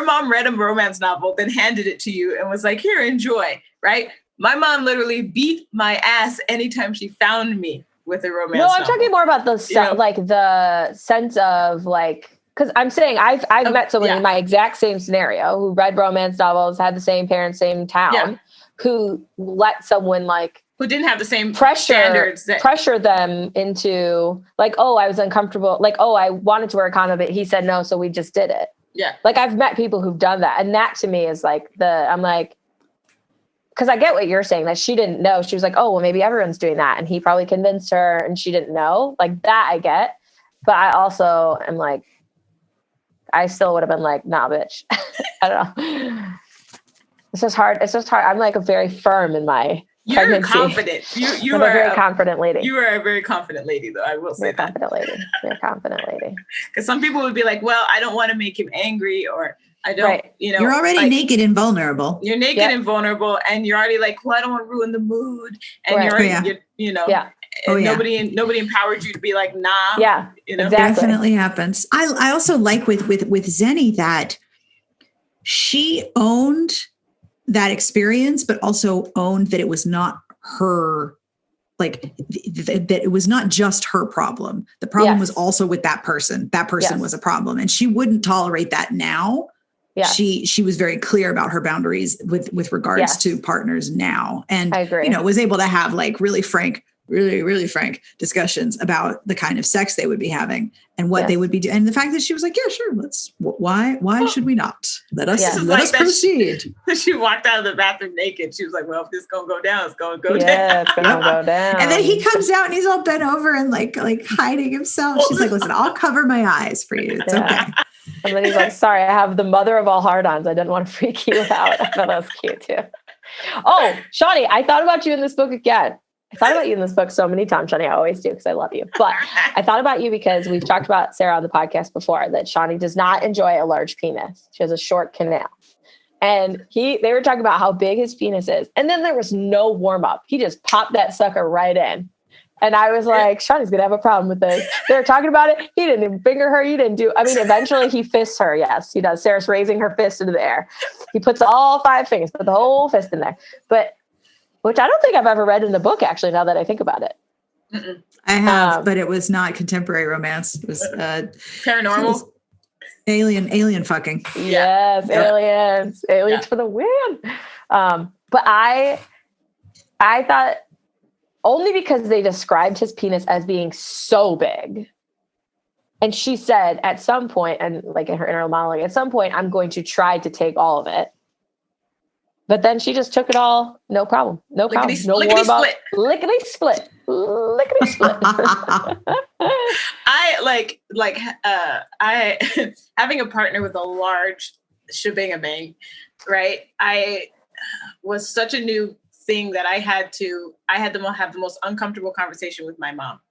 mom read a romance novel, then handed it to you and was like, here, enjoy. Right. My mom literally beat my ass anytime she found me with a romance novel. I'm talking more about the like the sense of like, because I'm saying I've met someone in my exact same scenario who read romance novels, had the same parents, same town, who let someone like, who didn't have the same standards pressure them into like, oh, I was uncomfortable. Like, oh, I wanted to wear a condom, but he said no. So we just did it. Yeah. Like I've met people who've done that. And that to me is like I'm like, cause I get what you're saying that she didn't know. She was like, oh, well, maybe everyone's doing that. And he probably convinced her and she didn't know. Like that I get. But I also am like, I still would have been like, nah, bitch. I don't know. It's just hard. I'm like very firm in my pregnancy. Confident. You are a very confident lady. You are a very confident lady, though. I will say You're a confident lady. Because some people would be like, well, I don't want to make him angry, or I don't, You're already naked and vulnerable. You're naked and vulnerable, and you're already like, well, I don't want to ruin the mood. And you're already, nobody empowered you to be like, nah. Yeah, exactly. Definitely happens. I also like with Xeni that she owned that experience, but also owned that it was not her, like that it was not just her problem. The problem was also with that person. That person was a problem, and she wouldn't tolerate that now. Yeah. She was very clear about her boundaries with regards to partners now. And, I agree. Was able to have like really frank discussions about the kind of sex they would be having and what they would be doing. And the fact that she was like, yeah, sure. Why should we not? Let us proceed. She walked out of the bathroom naked. She was like, well, if this is going to go down, it's going to go down. Yeah, it's going to go down. And then he comes out and he's all bent over and like hiding himself. She's like, listen, I'll cover my eyes for you. It's okay. And then he's like, sorry, I have the mother of all hard-ons. I didn't want to freak you out. I thought that was cute too. Oh, Shawnee, I thought about you in this book again. I thought about you in this book so many times, Shawnee. I always do because I love you. But I thought about you because we've talked about Sarah on the podcast before, that Shawnee does not enjoy a large penis. She has a short canal. And they were talking about how big his penis is. And then there was no warm up. He just popped that sucker right in. And I was like, Shawnee's going to have a problem with this. They were talking about it. He didn't even finger her. Eventually he fists her. Yes, he does. Sarah's raising her fist into the air. He puts all 5 fingers, put the whole fist in there. Which I don't think I've ever read in the book, actually, now that I think about it. Mm-mm. I have, but it was not contemporary romance. It was paranormal. It was alien fucking. Yes, aliens for the win. But I thought, only because they described his penis as being so big. And she said at some point, and like in her inner monologue, at some point, I'm going to try to take all of it. But then she just took it all. No problem. No problem. No warm up. Lickety split. Lickety split. I having a partner with a large shebang, right? I was such a new thing that I had to have the most uncomfortable conversation with my mom.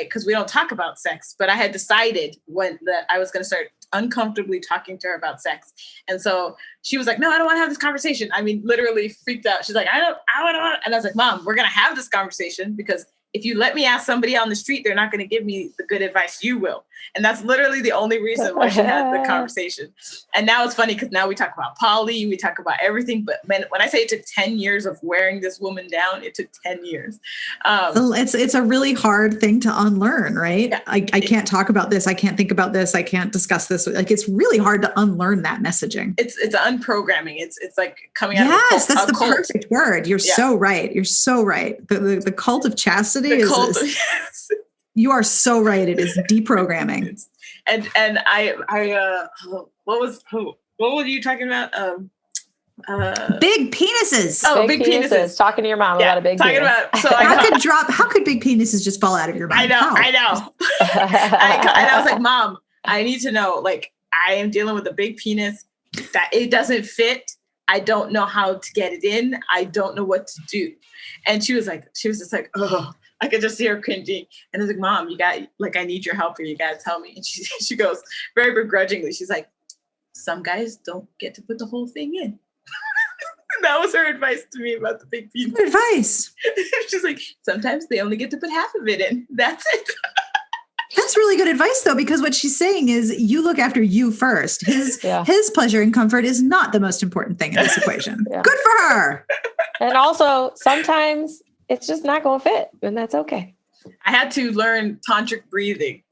Because we don't talk about sex, but I had decided that I was going to start uncomfortably talking to her about sex. And so she was like, no, I don't want to have this conversation. I mean, literally freaked out. She's like, I don't want. And I was like, Mom, we're going to have this conversation because if you let me ask somebody on the street, they're not going to give me the good advice you will. And that's literally the only reason why she had the conversation. And now it's funny because now we talk about poly, we talk about everything. But when I say it took 10 years of wearing this woman down, it took 10 years. It's a really hard thing to unlearn, right? Yeah. I can't talk about this. I can't think about this. I can't discuss this. Like, it's really hard to unlearn that messaging. It's unprogramming. It's like coming out of a cult. Yes, that's the perfect word. You're so right. You're so right. The cult of chastity curiosity is you are so right. It is deprogramming. And what were you talking about? Big penises. Oh, big penises. Talking to your mom about a big penis. How could big penises just fall out of your mouth? I know. And I was like, Mom, I need to know, like, I am dealing with a big penis that it doesn't fit. I don't know how to get it in. I don't know what to do. And she was just like, oh, I could just see her cringing. And I was like, Mom, I need your help here. You got to tell me. And she goes very begrudgingly. She's like, some guys don't get to put the whole thing in. That was her advice to me about the big penis. Good advice. She's like, sometimes they only get to put half of it in. That's it. That's really good advice, though, because what she's saying is you look after you first. His pleasure and comfort is not the most important thing in this equation. Yeah. Good for her. And also, sometimes it's just not going to fit, and that's okay. I had to learn tantric breathing.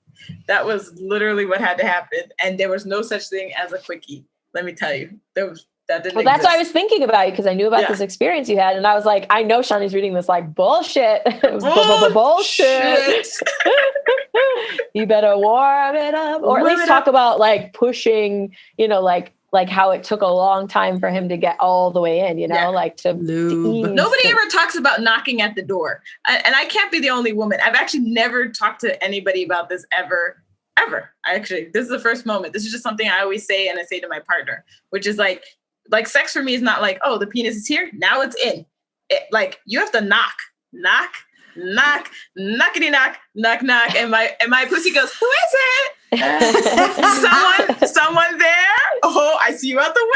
That was literally what had to happen. And there was no such thing as a quickie. Let me tell you, that didn't exist. That's why I was thinking about you, because I knew about this experience you had. And I was like, I know Shawnee's reading this like bullshit. Bullshit. You better warm it up. Or at least talk about like pushing, like how it took a long time for him to get all the way in, like to ease. Nobody ever talks about knocking at the door. And I can't be the only woman. I've actually never talked to anybody about this ever. Actually, this is the first moment. This is just something I always say, and I say to my partner, which is like sex for me is not like, oh, the penis is here, now it's in. Like you have to knock, knockity knock, and my pussy goes, who is it? Someone there? Oh, I see you out the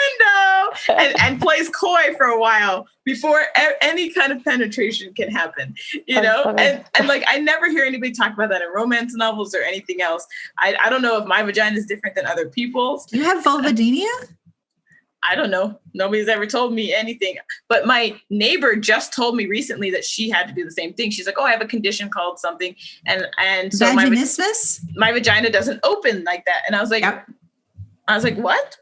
window, and plays coy for a while before any kind of penetration can happen, and like I never hear anybody talk about that in romance novels or anything else. I don't know if my vagina is different than other people's. You have vulvodynia? I don't know. Nobody's ever told me anything. But my neighbor just told me recently that she had to do the same thing. She's like, oh, I have a condition called something. And so my vagina doesn't open like that. And I was like, what?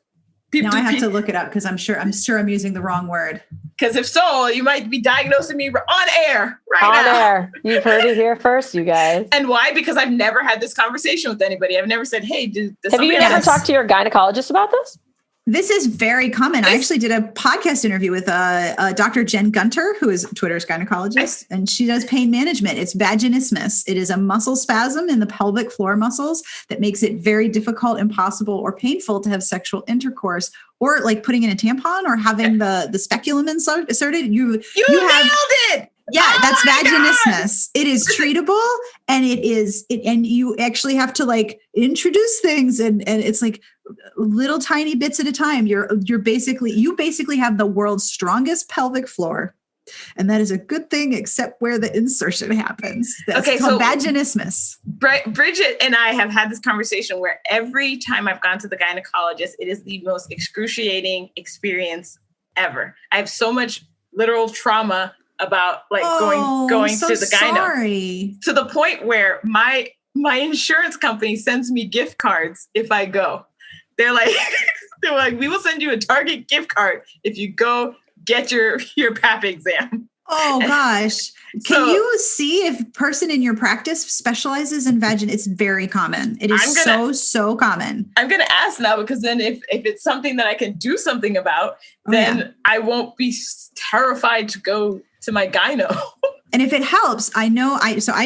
Now I have to look it up because I'm sure I'm using the wrong word. Because if so, you might be diagnosing me on air now. On air. You've heard it here first, you guys. And why? Because I've never had this conversation with anybody. I've never said, hey, have you ever talked to your gynecologist about this? This is very common. I actually did a podcast interview with Dr. Jen Gunter, who is Twitter's gynecologist, and she does pain management. It's vaginismus. It is a muscle spasm in the pelvic floor muscles that makes it very difficult, impossible, or painful to have sexual intercourse, or like putting in a tampon or having the speculum inserted. You nailed it. Yeah, that's vaginismus. God. It is treatable, and and you actually have to like introduce things, and it's like little tiny bits at a time. You basically have the world's strongest pelvic floor, and that is a good thing, except where the insertion happens. That's called vaginismus. Bridget and I have had this conversation where every time I've gone to the gynecologist, it is the most excruciating experience ever. I have so much literal trauma about like going to the gyno, to the point where my insurance company sends me gift cards if I go. They're like, we will send you a Target gift card if you go get your PAP exam. Oh gosh. Can you see if a person in your practice specializes in vagina? It's very common. It is so common. I'm going to ask now, because then if it's something that I can do something about, then I won't be terrified to go to my gyno. And if it helps, I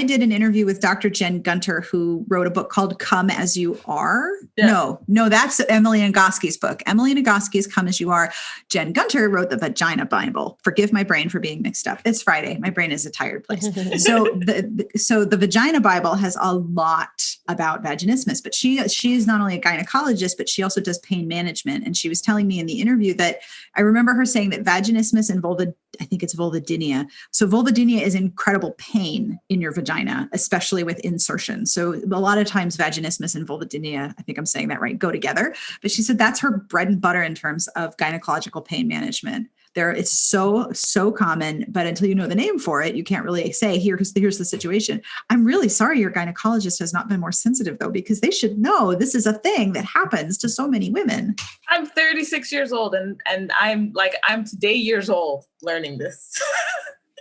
did an interview with Dr. Jen Gunter, who wrote a book called Come As You Are. Yeah. No, that's Emily Nagoski's book. Emily Nagoski's Come As You Are. Jen Gunter wrote the Vagina Bible. Forgive my brain for being mixed up. It's Friday. My brain is a tired place. So the Vagina Bible has a lot about vaginismus, but she is not only a gynecologist, but she also does pain management. And she was telling me in the interview that I remember her saying that vaginismus and vulvodynia. So vulvodynia is incredible pain in your vagina, especially with insertion. So a lot of times vaginismus and vulvodynia, I think I'm saying that right, go together. But she said that's her bread and butter in terms of gynecological pain management. It's so common, but until you know the name for it, you can't really say, here's the situation. I'm really sorry your gynecologist has not been more sensitive, though, because they should know this is a thing that happens to so many women. I'm 36 years old, and I'm today years old learning this.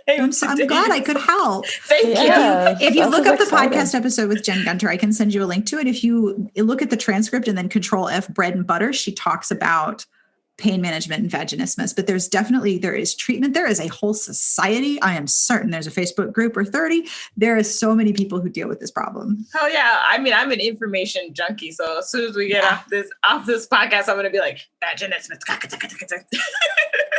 I'm glad I could help. Thank you. If you look up the podcast episode with Jen Gunter, I can send you a link to it. If you look at the transcript and then Control F bread and butter, she talks about pain management and vaginismus, but there is treatment. There is a whole society. I am certain there's a Facebook group or 30. There is so many people who deal with this problem. Oh yeah. I mean, I'm an information junkie. So as soon as we get off this podcast, I'm going to be like, vaginismus.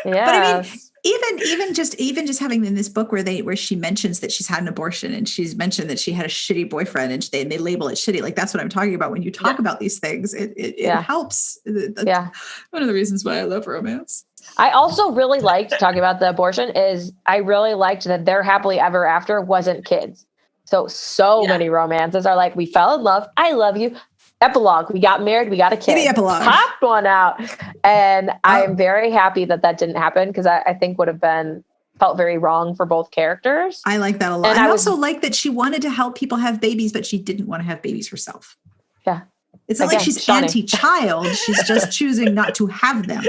Yeah. But I mean, even just having in this book where she mentions that she's had an abortion and she's mentioned that she had a shitty boyfriend and they label it shitty. Like that's what I'm talking about. When you talk about these things, it helps. That's one of the reasons why I love romance. I also really liked talking about the abortion is I really liked that their happily ever after wasn't kids. So many romances are like, we fell in love. I love you. Epilogue. We got married. We got a kid. The epilogue. Popped one out. And I am very happy that didn't happen because I think would have felt very wrong for both characters. I like that a lot. And I also like that she wanted to help people have babies, but she didn't want to have babies herself. Yeah. It's not like she's anti-child. She's just choosing not to have them.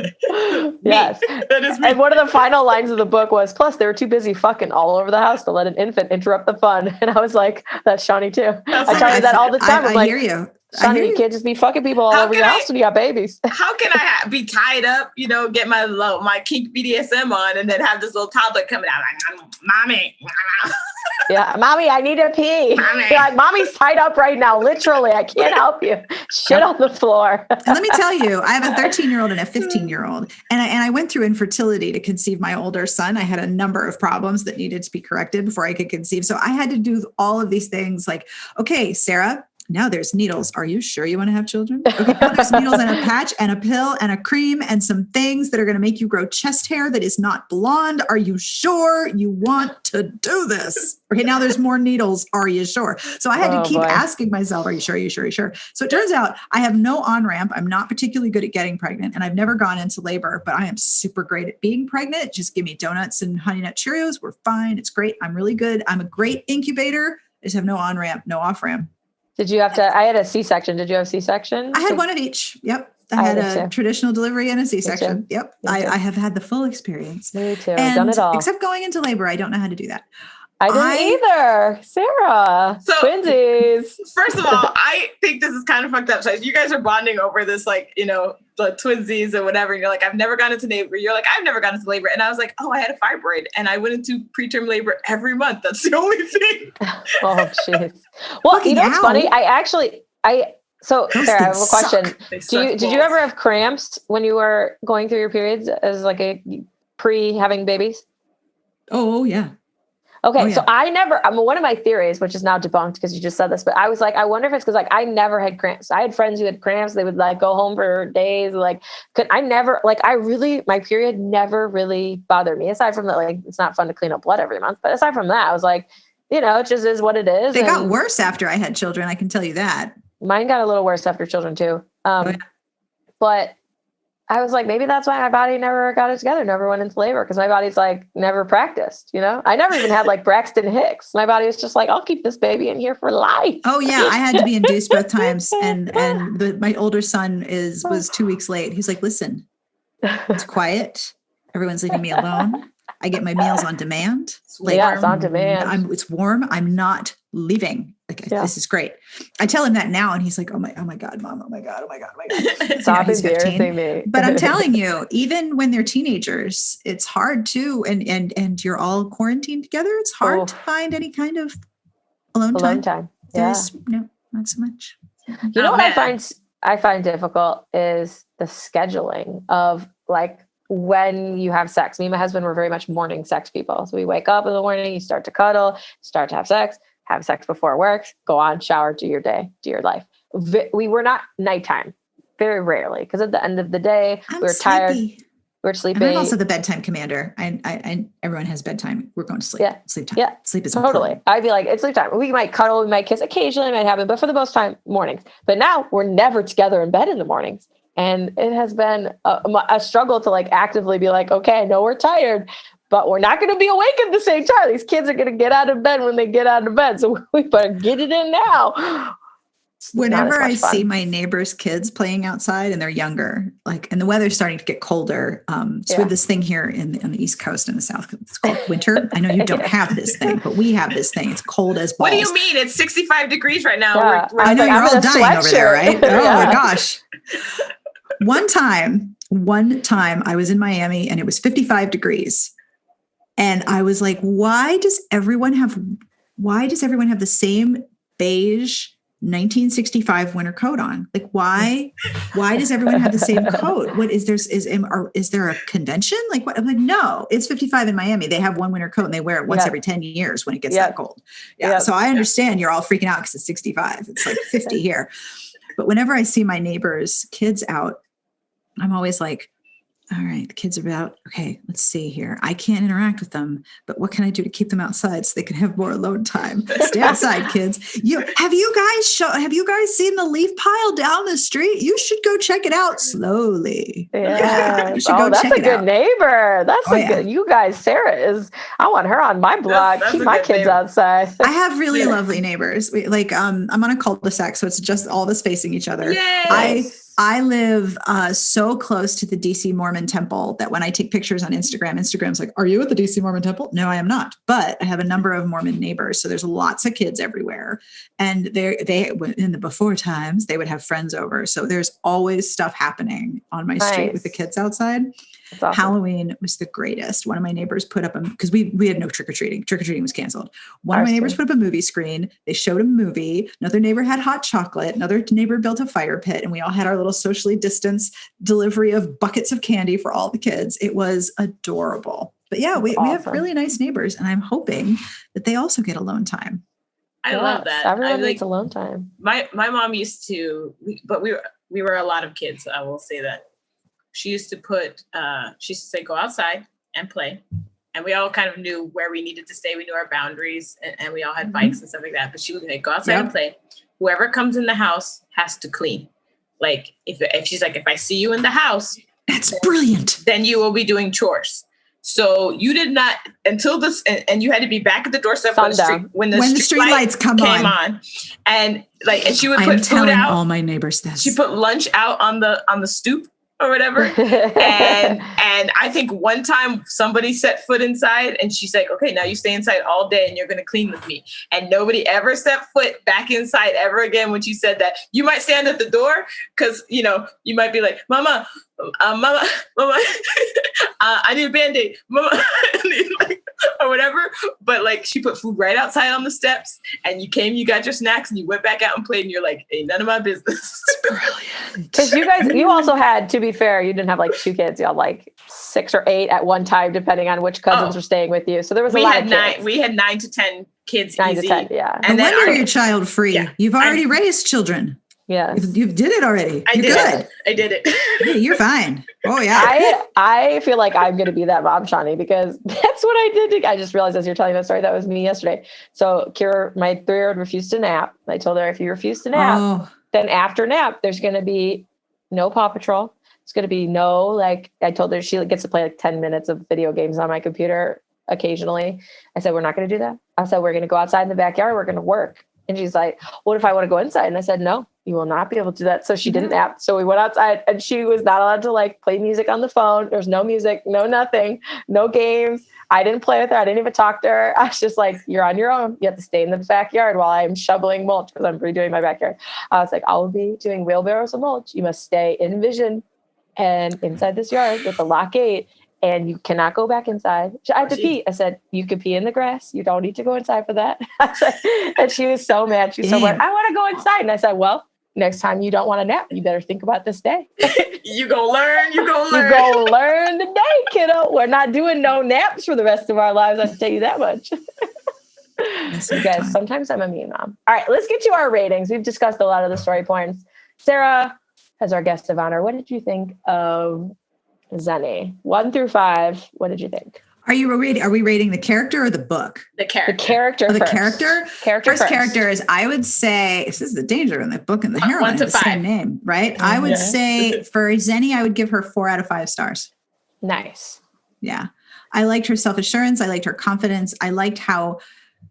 Yes. That is me. And one of the final lines of the book was, plus they were too busy fucking all over the house to let an infant interrupt the fun. And I was like, that's Shawnee too. I tell you that all the time. I hear you. Shawnee, you can't just be fucking people all over your house when you got babies. How can I be tied up, get my kink BDSM on and then have this little toddler coming out like, mommy. Yeah, mommy, I need to pee. Like, mommy's tied up right now. Literally, I can't help you. Shit on the floor. And let me tell you, I have a 13-year-old and a 15-year-old. And I went through infertility to conceive my older son. I had a number of problems that needed to be corrected before I could conceive. So I had to do all of these things like, okay, Sarah, now there's needles. Are you sure you want to have children? Okay, now there's needles and a patch and a pill and a cream and some things that are going to make you grow chest hair that is not blonde. Are you sure you want to do this? Okay, now there's more needles. Are you sure? So I had to keep asking myself, are you sure? Are you sure? Are you sure? So it turns out I have no on-ramp. I'm not particularly good at getting pregnant and I've never gone into labor, but I am super great at being pregnant. Just give me donuts and Honey Nut Cheerios. We're fine. It's great. I'm really good. I'm a great incubator. I just have no on-ramp, no off-ramp. Did you have to? I had a C-section. Did you have C-section? I had one of each. Yep. I had a traditional delivery and a C-section. Yep. I have had the full experience. Me too. I've done it all. Except going into labor. I don't know how to do that. I didn't either. Sarah. So, twinsies. First of all, I think this is kind of fucked up. So you guys are bonding over this, like, the twinsies or whatever. You're like, I've never gone into labor. You're like, I've never gone into labor. And I was like, oh, I had a fibroid. And I went into preterm labor every month. That's the only thing. Oh, jeez. Well, it's funny. So Sarah, I have a question. Did you ever have cramps when you were going through your periods as like a pre-having babies? Oh, yeah. Okay, so one of my theories, which is now debunked because you just said this, but I was like, I wonder if it's because like I never had cramps. I had friends who had cramps. They would like go home for days. Like, my period never really bothered me. Aside from that, like, it's not fun to clean up blood every month. But aside from that, I was like, it just is what it is. They got worse after I had children. I can tell you that. Mine got a little worse after children too. But I was like, maybe that's why my body never got it together, never went into labor, because my body's like never practiced, I never even had like Braxton Hicks. My body was just like, I'll keep this baby in here for life. Oh yeah. I had to be induced both times. And my older son was 2 weeks late. He's like, listen, it's quiet. Everyone's leaving me alone. I get my meals on demand. It's on demand. It's warm. I'm not leaving. This is great. I tell him that now, and he's like, "Oh my God, Mom! Oh my God! Stop embarrassing me." But I'm telling you, even when they're teenagers, it's hard too. And you're all quarantined together. It's hard to find any kind of alone time. There's not so much. You know what I find difficult is the scheduling of like when you have sex. Me and my husband were very much morning sex people. So we wake up in the morning, you start to cuddle, start to have sex before work, go on, shower, do your day, do your life. We were not nighttime, very rarely, because at the end of the day, we were tired. We're sleeping. I'm also the bedtime commander. I everyone has bedtime. We're going to sleep. Yeah. Sleep time. Yeah. Sleep is totally. important. I'd be like, it's sleep time. We might cuddle, we might kiss. Occasionally it might happen, but for the most time, mornings. But now we're never together in bed in the mornings. And it has been a struggle to like actively be like, okay, I know we're tired, but we're not going to be awake at the same time. These kids are going to get out of bed when they get out of bed. So we better get it in now. Whenever I see my neighbors' kids playing outside and they're younger, and the weather's starting to get colder. So we have this thing here on the East Coast and the South. It's called winter. I know you don't have this thing, but we have this thing. It's cold as balls. What do you mean? It's 65 degrees right now. Yeah. I know you're all dying over there, right? Oh my gosh. One time I was in Miami and it was 55 degrees. And I was like, why does everyone have the same beige 1965 winter coat on? Like, why does everyone have the same coat? What is there a convention? Like what? I'm like, no, it's 55 in Miami. They have one winter coat and they wear it once every 10 years when it gets that cold. Yeah. So I understand you're all freaking out because it's 65. It's like 50 here. But whenever I see my neighbors' kids out, I'm always like, all right, the kids are out. Okay, let's see here. I can't interact with them, but what can I do to keep them outside so they can have more alone time? Stay outside, kids. Have you guys seen the leaf pile down the street? You should go check it out slowly. Yeah. You should go check it out. That's a good neighbor. That's good. You guys, Sarah I want her on my block. Keep my kids outside. I have really lovely neighbors. I'm on a cul-de-sac, so it's just all of us facing each other. Yes. I live so close to the DC Mormon temple that when I take pictures on Instagram's like, are you at the DC Mormon temple? No, I am not. But I have a number of Mormon neighbors. So there's lots of kids everywhere. And they in the before times, they would have friends over. So there's always stuff happening on my street with the kids outside. Awesome. Halloween was the greatest. One of my neighbors put up because we had no trick-or-treating. Trick-or-treating was canceled. One of my neighbors put up a movie screen. They showed a movie. Another neighbor had hot chocolate. Another neighbor built a fire pit. And we all had our little socially distanced delivery of buckets of candy for all the kids. It was adorable. But yeah, we have really nice neighbors. And I'm hoping that they also get alone time. I love that. Everyone needs alone time. My mom used to, but we were a lot of kids. I will say that. She used to say, go outside and play. And we all kind of knew where we needed to stay. We knew our boundaries and we all had bikes and stuff like that. But she would say, go outside and play. Whoever comes in the house has to clean. Like if she's like, if I see you in the house. That's brilliant. Then you will be doing chores. So you did not until this, and you had to be back at the doorstep when the street lights came on. And she would put food out. All my neighbors this. She put lunch out on the stoop or whatever. and I think one time somebody set foot inside and she's like, okay, now you stay inside all day and you're going to clean with me. And nobody ever stepped foot back inside ever again when she said that. You might stand at the door because, you might be like, mama, I need a Band-Aid, mama, or whatever. But she put food right outside on the steps and you got your snacks and you went back out and played and you're like, ain't none of my business. It's brilliant. Because you also had, to be fair, you didn't have 2 kids. You had 6 or 8 at one time, depending on which cousins were staying with you. So there was a lot of kids. We had 9 to 10 kids. 9 to 10, yeah. And then you're child free. Yeah, you've already raised children. Yeah, you did it already. I did it. Yeah, you're fine. Oh yeah. I feel like I'm going to be that mom, Shawnee, because that's what I did. I just realized as you're telling that story, that was me yesterday. So Kira, my 3-year-old, refused to nap. I told her, if you refuse to nap, then after nap, there's going to be no Paw Patrol. It's going to be no, I told her she gets to play 10 minutes of video games on my computer occasionally. I said, we're not going to do that. I said, we're going to go outside in the backyard. We're going to work. And she's like, what if I want to go inside? And I said, no, you will not be able to do that. So she didn't nap. So we went outside and she was not allowed to play music on the phone. There's no music, no nothing, no games. I didn't play with her. I didn't even talk to her. I was just like, you're on your own. You have to stay in the backyard while I'm shoveling mulch because I'm redoing my backyard. I was like, I will be doing wheelbarrows of mulch. You must stay in vision and inside this yard with a lock gate. And you cannot go back inside. I had to pee. I said, you can pee in the grass. You don't need to go inside for that. And she was so mad. She's so mad. I want to go inside. And I said, well, next time you don't want to nap, you better think about this day. You go learn. You go learn the day, kiddo. We're not doing no naps for the rest of our lives. I can tell you that much. You guys, sometimes I'm a mean mom. All right, let's get to our ratings. We've discussed a lot of the story points. Sarah, as our guest of honor, what did you think of Xeni? 1 through 5. What did you think? Are we rating the character or the book? The character. The character. Oh, the character. First first. character is, I would say, this is the danger in the book and the heroine. 1 to 5. Same name, right? I would say for Xeni, I would give her 4 out of 5 stars. Nice. Yeah, I liked her self-assurance. I liked her confidence. I liked how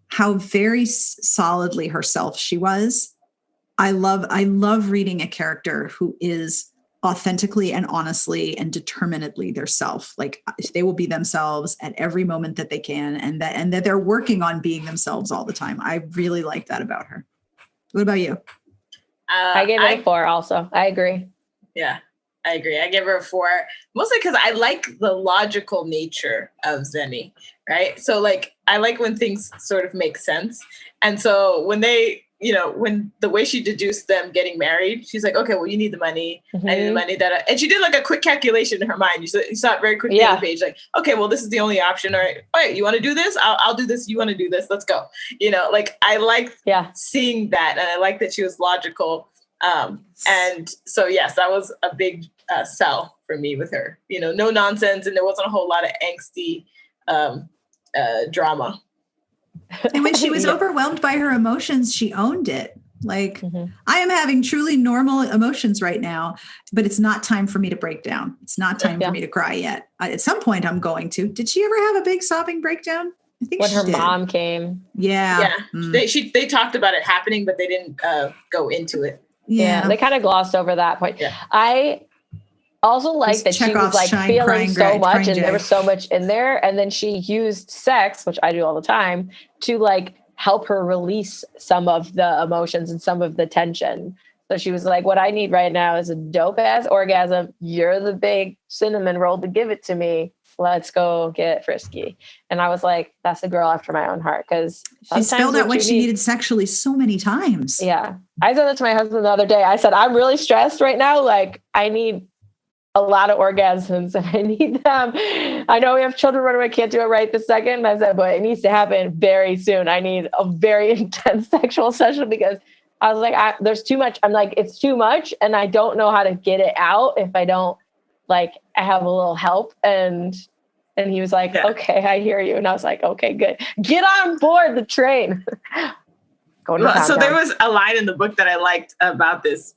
very solidly herself she was. I love reading a character who is authentically and honestly and determinedly their self. Like they will be themselves at every moment that they can, and that they're working on being themselves all the time. I really like that about her. What about you? I gave it a 4 also. I agree. Yeah, I agree. I give her a 4, mostly because I like the logical nature of Xeni, right? So like, I like when things sort of make sense. And so when they, when the way she deduced them getting married, she's like, okay, well, you need the money. I need the money and she did like a quick calculation in her mind. You saw it very quickly on the page. Like, okay, well, this is the only option. All right, you want to do this? I'll do this. You want to do this? Let's go. Like I like seeing that. And I like that she was logical. And so, yes, that was a big sell for me with her, no nonsense. And there wasn't a whole lot of angsty drama. And when she was overwhelmed by her emotions, she owned it. Like, I am having truly normal emotions right now, but it's not time for me to break down. It's not time for me to cry yet. At some point I'm going to. Did she ever have a big sobbing breakdown? I think when her did. mom came. Yeah. They talked about it happening, but they didn't go into it. Yeah. They kind of glossed over that point. Yeah. I also like that she was like feeling so much and there was so much in there. And then she used sex, which I do all the time, to like help her release some of the emotions and some of the tension. So she was like, what I need right now is a dope ass orgasm. You're the big cinnamon roll to give it to me. Let's go get frisky. And I was like, that's a girl after my own heart. Because she spelled out what she needed sexually so many times. Yeah. I said that to my husband the other day. I said, I'm really stressed right now. Like I need a lot of orgasms and I need them. I know we have children running away. I can't do it right this second. I said, but it needs to happen very soon. I need a very intense sexual session because I was like, there's too much. I'm like, it's too much. And I don't know how to get it out if I don't I have a little help. And he was like, okay, I hear you. And I was like, okay, good. Get on board the train. So there was a line in the book that I liked about this.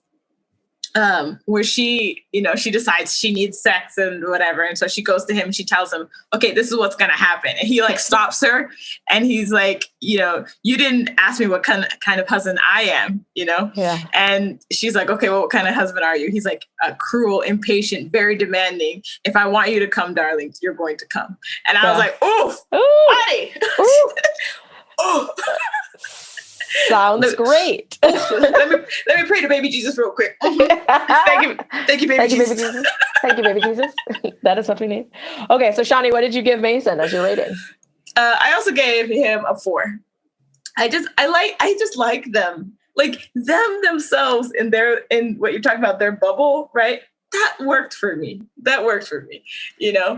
Where she decides she needs sex and whatever. And so she goes to him and she tells him, okay, this is what's going to happen. And he stops her and he's like, you didn't ask me what kind of husband I am, Yeah. And she's like, okay, well, what kind of husband are you? He's like, cruel, impatient, very demanding. If I want you to come, darling, you're going to come. And I was like, oof, buddy. Ooh. Sounds great. let me pray to baby Jesus real quick. Thank you, baby Jesus. Thank you, baby Jesus. That is what we need. Okay, so Shani, what did you give Mason as your rating? I also gave him a 4. I just like them, like them themselves in what you're talking about, their bubble, right? That worked for me.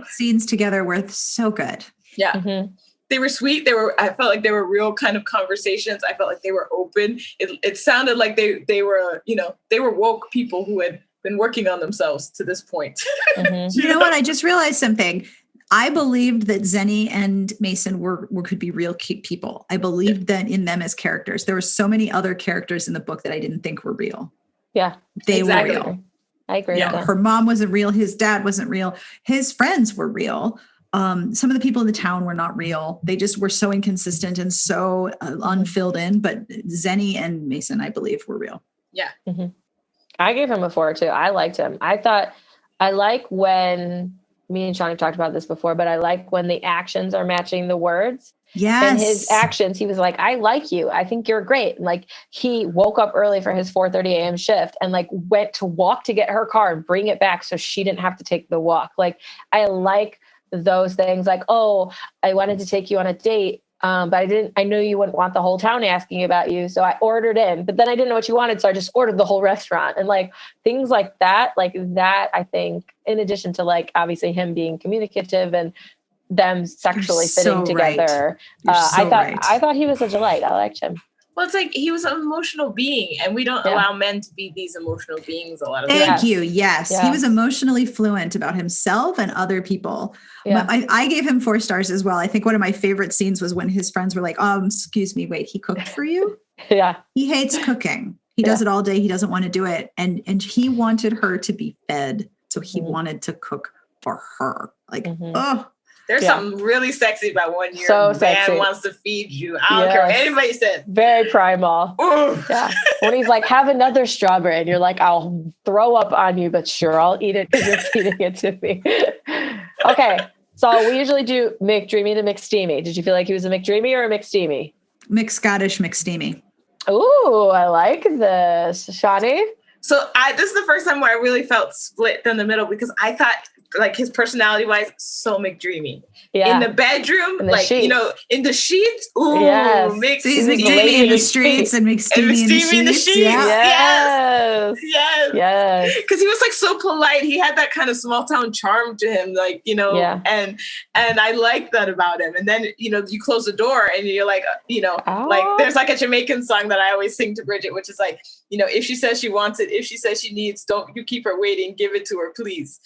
Scenes together were so good. Yeah. Mm-hmm. They were sweet. I felt like they were real kind of conversations. I felt like they were open. It sounded like they were, they were woke people who had been working on themselves to this point. Mm-hmm. You know what? I just realized something. I believed that Xeni and Mason could be real people. I believed that in them as characters. There were so many other characters in the book that I didn't think were real. Yeah. They were real. I agree. Yeah. Her mom wasn't real. His dad wasn't real. His friends were real. Some of the people in the town were not real. They just were so inconsistent and so unfilled in. But Xeni and Mason, I believe, were real. Yeah. Mm-hmm. I gave him a 4 too. I liked him. I like when me and Shani talked about this before, but I like when the actions are matching the words. Yes. And his actions, he was like, I like you. I think you're great. And like, he woke up early for his 4:30 a.m. shift and like went to walk to get her car and bring it back so she didn't have to take the walk. Like, I like those things, like, oh, I wanted to take you on a date, but I knew you wouldn't want the whole town asking about you. So I ordered in, but then I didn't know what you wanted. So I just ordered the whole restaurant, and like things like that, I think, in addition to like, obviously him being communicative and them sexually fitting together. I thought he was a delight. I liked him. Well, it's like he was an emotional being, and we don't allow men to be these emotional beings a lot of times. Thank you. Yes. Yeah. He was emotionally fluent about himself and other people. Yeah. I gave him 4 stars as well. I think one of my favorite scenes was when his friends were like, excuse me, wait, he cooked for you? Yeah. He hates cooking. He does it all day. He doesn't want to do it. And he wanted her to be fed. So he wanted to cook for her. Like, There's something really sexy about when your man sexy. wants to feed you. I don't care what anybody says. Very primal. Yeah. When he's like, have another strawberry, and you're like, I'll throw up on you, but sure, I'll eat it because you're feeding it to me. Okay. So we usually do McDreamy to McSteamy. Did you feel like he was a McDreamy or a McSteamy? McScottish McSteamy. Ooh, I like this. Shawnee? So this is the first time where I really felt split down the middle because I thought like his personality wise, so McDreamy. Yeah. In the bedroom, in the sheets. In the sheets. Ooh, yes. He's McDreamy in the streets and McSteamy in the sheets. Yeah. Yes. Because he was like so polite. He had that kind of small town charm to him, and I liked that about him. And then, you close the door and you're like, like there's like a Jamaican song that I always sing to Bridget, which is like, if she says she wants it, if she says she needs, don't you keep her waiting, give it to her, please.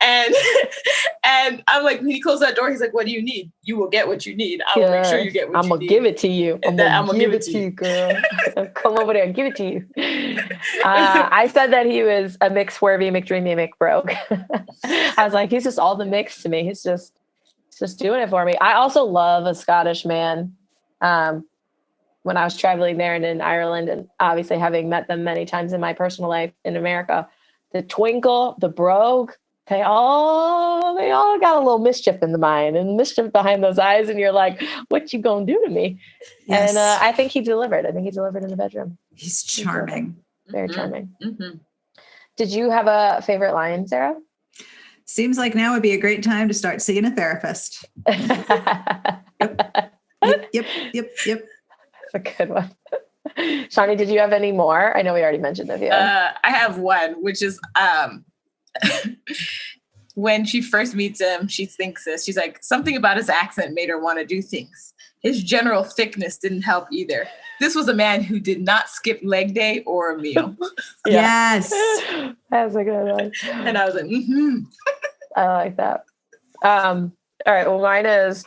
And I'm like, when he closed that door, he's like, what do you need? You will get what you need. I will make sure you get what you need. I'm going to give it to you. I'm going to give it to you, girl. Come over there and give it to you. I said that he was a McSwervy, McDreamy, McBroke. I was like, he's just all the mix to me. He's just doing it for me. I also love a Scottish man. When I was traveling there and in Ireland, and obviously having met them many times in my personal life in America, the twinkle, the brogue, they all got a little mischief in the mind and mischief behind those eyes. And you're like, what you gonna do to me? Yes. And I think he delivered. I think he delivered in the bedroom. He's charming. Very charming. Mm-hmm. Did you have a favorite line, Sarah? Seems like now would be a great time to start seeing a therapist. Yep. A good one. Shawnee, did you have any more? I know we already mentioned a few. I have one, which is when she first meets him, she thinks this. She's like, something about his accent made her want to do things. His general thickness didn't help either. This was a man who did not skip leg day or a meal. Yes. That's a good one. And I was like, I like that. All right. Well, mine is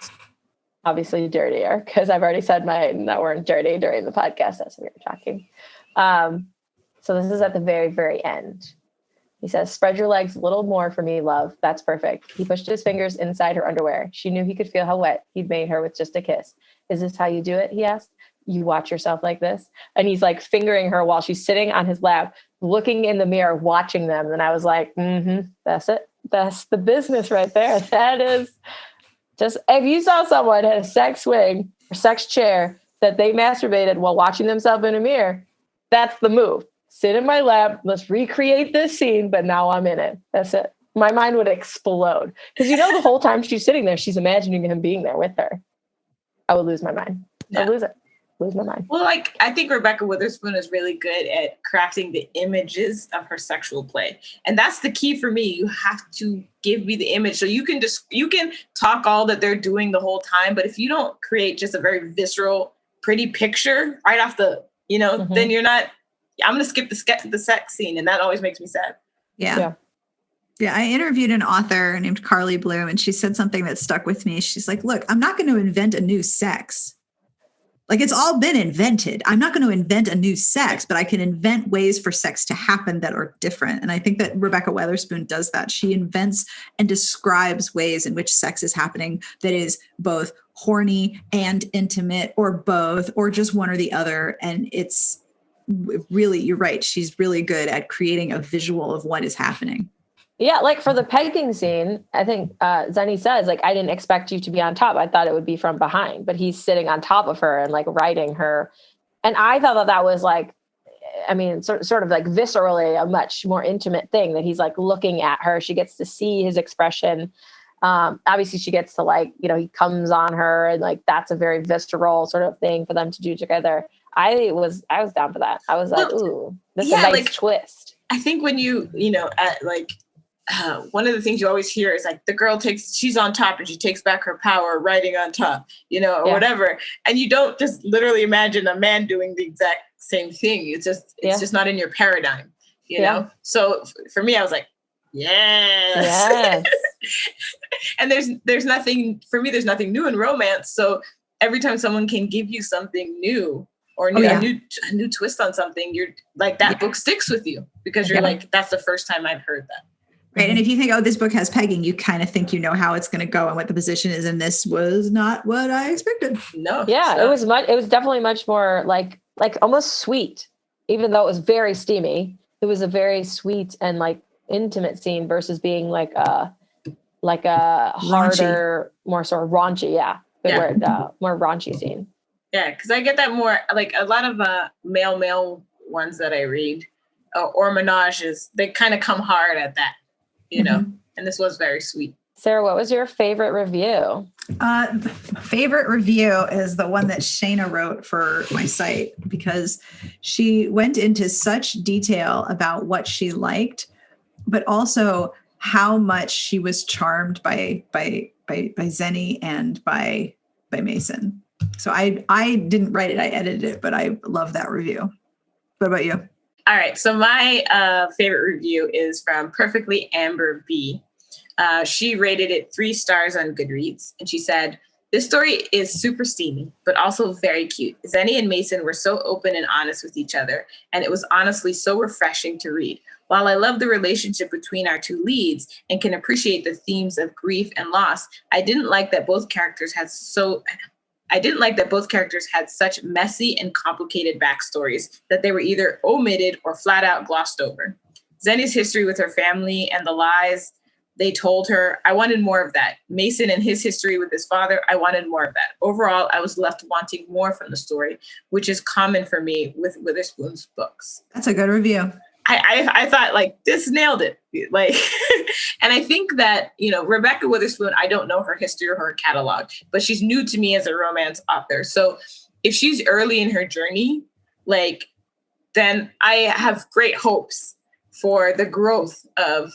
obviously dirtier because I've already said mine that weren't dirty during the podcast as we were talking. So this is at the very, very end. He says, spread your legs a little more for me, love. That's perfect. He pushed his fingers inside her underwear. She knew he could feel how wet he'd made her with just a kiss. Is this how you do it? He asked. You watch yourself like this? And he's like fingering her while she's sitting on his lap, looking in the mirror, watching them. And I was like, that's it. That's the business right there. That is just, if you saw someone at a sex swing or sex chair that they masturbated while watching themselves in a mirror, that's the move. Sit in my lap. Let's recreate this scene, but now I'm in it. That's it. My mind would explode. Because the whole time she's sitting there, she's imagining him being there with her. I would lose my mind. Yeah. I'd lose my mind. Well, I think Rebekah Weatherspoon is really good at crafting the images of her sexual play. And that's the key for me. You have to give me the image. So you can talk all that they're doing the whole time, but if you don't create just a very visceral, pretty picture right off the, then you're not, I'm going to skip the sex scene. And that always makes me sad. Yeah. I interviewed an author named Carly Bloom, and she said something that stuck with me. She's like, look, I'm not going to invent a new sex. Like, it's all been invented. I'm not going to invent a new sex, but I can invent ways for sex to happen that are different. And I think that Rebekah Weatherspoon does that. She invents and describes ways in which sex is happening that is both horny and intimate, or both, or just one or the other. And it's really, you're right. She's really good at creating a visual of what is happening. Yeah, like for the pegging scene, I think Xeni says, like, I didn't expect you to be on top. I thought it would be from behind, but he's sitting on top of her and like riding her. And I thought that was like, I mean, sort of like viscerally a much more intimate thing, that he's like looking at her. She gets to see his expression. Obviously she gets to like, he comes on her, and like, that's a very visceral sort of thing for them to do together. I was down for that. I was like, ooh, this is a nice twist. I think when one of the things you always hear is like the girl she's on top and she takes back her power riding on top, or whatever. And you don't just literally imagine a man doing the exact same thing. It's just not in your paradigm, know? So for me, I was like, yes. And there's nothing new in romance. So every time someone can give you something new or a new twist on something, you're like, that book sticks with you because you're like, that's the first time I've heard that. Right. And if you think, oh, this book has pegging, you kind of think you know how it's going to go and what the position is. And this was not what I expected. No. Yeah, it was definitely much more like almost sweet, even though it was very steamy. It was a very sweet and like intimate scene versus being like a harder, more sort of raunchy. Yeah. Good word. More raunchy scene. Yeah. Cause I get that more like a lot of male ones that I read or menages, they kind of come hard at that. You know, and this was very sweet. Sarah, what was your favorite review? Favorite review is the one that Shayna wrote for my site, because she went into such detail about what she liked, but also how much she was charmed by Xeni and by Mason. So I didn't write it, I edited it, but I love that review. What about you? All right. So my favorite review is from Perfectly Amber B. She rated it 3 stars on Goodreads. And she said, this story is super steamy, but also very cute. Xeni and Mason were so open and honest with each other, and it was honestly so refreshing to read. While I love the relationship between our 2 leads and can appreciate the themes of grief and loss, I didn't like that both characters had such messy and complicated backstories that they were either omitted or flat out glossed over. Xeni's history with her family and the lies they told her, I wanted more of that. Mason and his history with his father, I wanted more of that. Overall, I was left wanting more from the story, which is common for me with Witherspoon's books. That's a good review. I thought like this nailed it. Like, and I think that, you know, Rebekah Weatherspoon, I don't know her history or her catalog, but she's new to me as a romance author. So if she's early in her journey, like, then I have great hopes for the growth of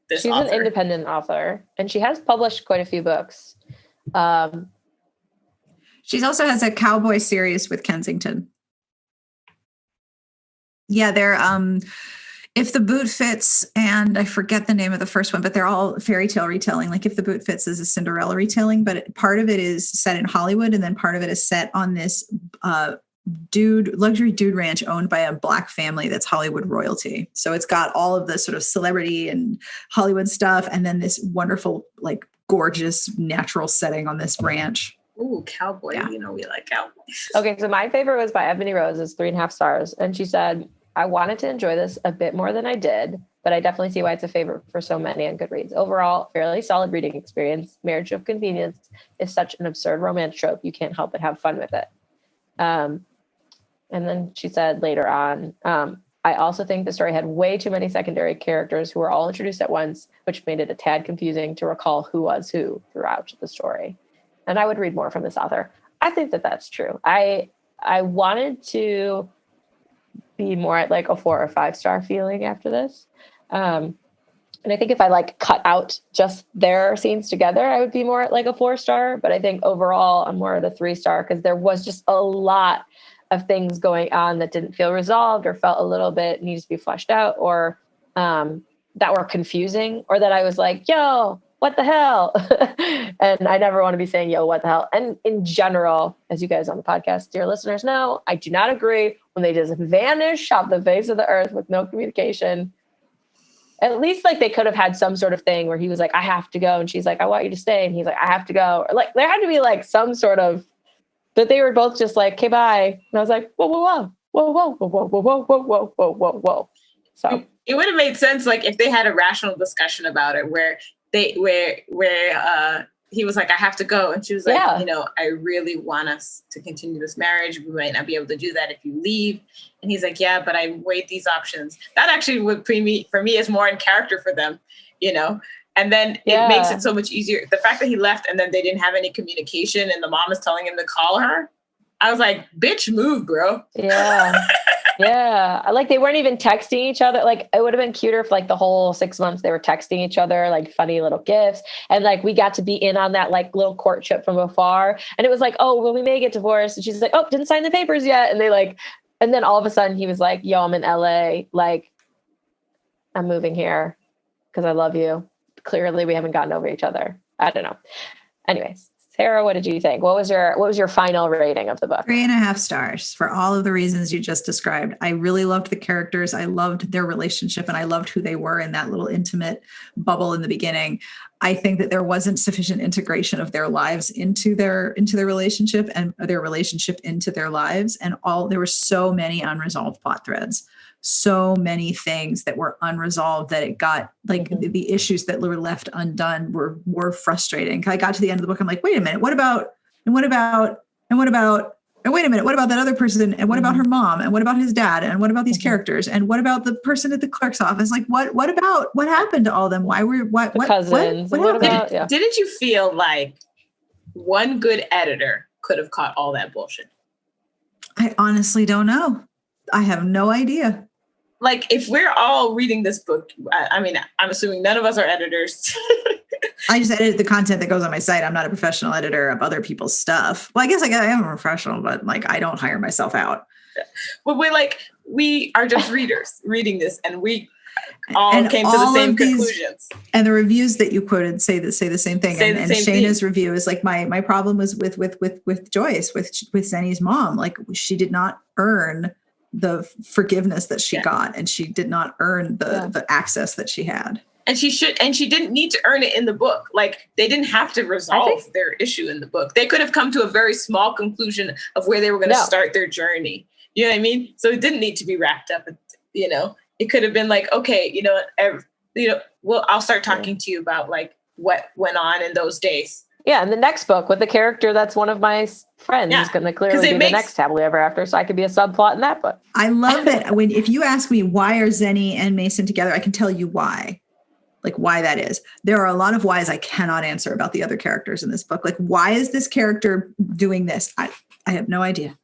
this She's author. An independent author, and she has published quite a few books. She also has a cowboy series with Kensington. Yeah, they're If the Boot Fits, and I forget the name of the first one, but they're all fairy tale retelling. Like If the Boot Fits is a Cinderella retelling, but part of it is set in Hollywood, and then part of it is set on this luxury dude ranch owned by a Black family that's Hollywood royalty. So it's got all of the sort of celebrity and Hollywood stuff, and then this wonderful, like, gorgeous natural setting on this ranch. Ooh, cowboy. Yeah. You know, we like cowboys. Okay, so my favorite was by Ebony Rose. It's 3.5 stars. And she said, I wanted to enjoy this a bit more than I did, but I definitely see why it's a favorite for so many on Goodreads. Overall, fairly solid reading experience. Marriage of Convenience is such an absurd romance trope. You can't help but have fun with it. And then she said later on, I also think the story had way too many secondary characters who were all introduced at once, which made it a tad confusing to recall who was who throughout the story. And I would read more from this author. I think that that's true. I wanted to be more at like a 4 or 5 star feeling after this. And I think if I like cut out just their scenes together, I would be more at like a 4 star. But I think overall I'm more at a 3 star because there was just a lot of things going on that didn't feel resolved or felt a little bit needs to be fleshed out, or that were confusing, or that I was like, yo, what the hell? And I never want to be saying, yo, what the hell? And in general, as you guys on the podcast, dear listeners know, I do not agree when they just vanish off the face of the earth with no communication. At least like they could have had some sort of thing where he was like, I have to go. And she's like, I want you to stay. And he's like, I have to go. Or like, there had to be like some sort of, that they were both just like, okay, bye. And I was like, whoa, whoa, whoa, whoa, whoa, whoa, whoa, whoa, whoa, whoa, whoa, whoa, whoa. So it would have made sense, like if they had a rational discussion about it, where he was like, I have to go, and she was like, yeah, you know, I really want us to continue this marriage. We might not be able to do that if you leave. And he's like, yeah, but I weighed these options. That actually would for me is more in character for them, you know. And then it makes it so much easier. The fact that he left and then they didn't have any communication and the mom is telling him to call her. I was like, bitch, move, bro. Yeah. Yeah. Like they weren't even texting each other. Like it would have been cuter if like the whole 6 months they were texting each other, like funny little gifts. And like, we got to be in on that like little courtship from afar. And it was like, oh, well, we may get divorced. And she's like, oh, didn't sign the papers yet. And they like, and then all of a sudden he was like, yo, I'm in LA. Like I'm moving here because I love you. Clearly we haven't gotten over each other. I don't know. Anyways, Sarah, what did you think? What was your final rating of the book? 3.5 stars for all of the reasons you just described. I really loved the characters. I loved their relationship, and I loved who they were in that little intimate bubble in the beginning. I think that there wasn't sufficient integration of their lives into their relationship and their relationship into their lives. And there were so many unresolved plot threads, so many things that were unresolved that it got like the issues that were left undone were frustrating. I got to the end of the book. I'm like, wait a minute, what about that other person? And what about her mom? And what about his dad? And what about these characters? And what about the person at the clerk's office? Like, what happened to all of them? Why were, what cousins? What happened? Didn't you feel like one good editor could have caught all that bullshit? I honestly don't know. I have no idea. Like, if we're all reading this book, I mean, I'm assuming none of us are editors. I just edit the content that goes on my site. I'm not a professional editor of other people's stuff. Well, I guess I am a professional, but like, I don't hire myself out. But we are just readers reading this, and we all came to the same conclusions. And the reviews that you quoted say the same thing. And Shayna's review is like, my problem was with Joyce, with Xeni's mom. Like, she did not earn the forgiveness that she got, and she did not earn the access that she had. And she didn't need to earn it in the book. Like, they didn't have to resolve their issue in the book. They could have come to a very small conclusion of where they were going to start their journey. You know what I mean? So it didn't need to be wrapped up. It could have been like, okay, well, I'll start talking to you about like what went on in those days. Yeah, and the next book with the character that's one of my friends is going to clearly be the next Happily Ever After, so I could be a subplot in that book. I love that. If you ask me why are Xeni and Mason together, I can tell you why. Like, why that is. There are a lot of whys I cannot answer about the other characters in this book. Like, why is this character doing this? I have no idea.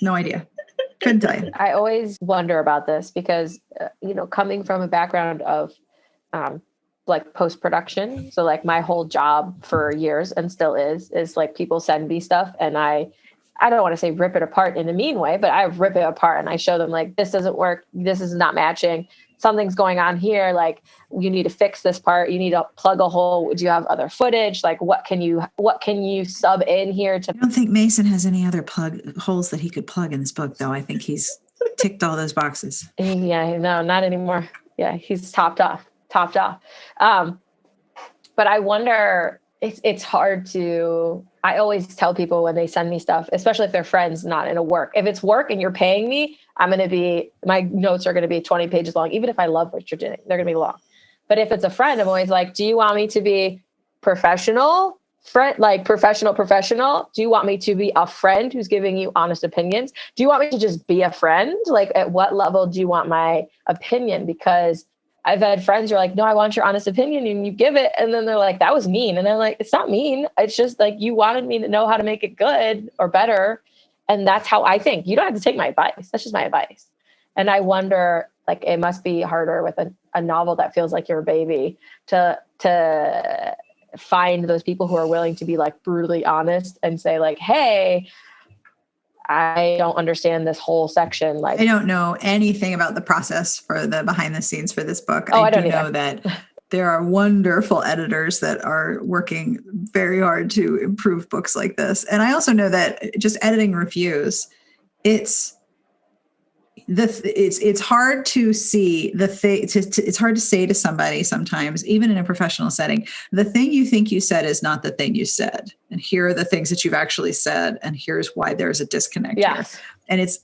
No idea. Couldn't tell you. I always wonder about this because, coming from a background of like post-production. So like my whole job for years and still is like people send me stuff and I don't want to say rip it apart in a mean way, but I rip it apart and I show them like, this doesn't work. This is not matching. Something's going on here. Like, you need to fix this part. You need to plug a hole. Do you have other footage? Like, what can you sub in here to? I don't think Mason has any other holes that he could plug in this book, though. I think he's ticked all those boxes. Yeah, no, not anymore. Yeah. He's topped off. But I wonder, it's hard to, I always tell people when they send me stuff, especially if they're friends, not in a work. If it's work and you're paying me, my notes are going to be 20 pages long. Even if I love what you're doing, they're going to be long. But if it's a friend, I'm always like, do you want me to be professional? Professional? Do you want me to be a friend who's giving you honest opinions? Do you want me to just be a friend? Like, at what level do you want my opinion? Because I've had friends who are like, no, I want your honest opinion, and you give it. And then they're like, that was mean. And I'm like, it's not mean. It's just like, you wanted me to know how to make it good or better. And that's how I think. You don't have to take my advice. That's just my advice. And I wonder, like, it must be harder with a novel that feels like your baby to find those people who are willing to be like brutally honest and say like, hey, I don't understand this whole section. Like, I don't know anything about the process for the behind the scenes for this book. I do know that there are wonderful editors that are working very hard to improve books like this. And I also know that just editing reviews, it's hard to see the thing. It's hard to say to somebody sometimes, even in a professional setting, the thing you think you said is not the thing you said. And here are the things that you've actually said. And here's why there's a disconnect here. And it's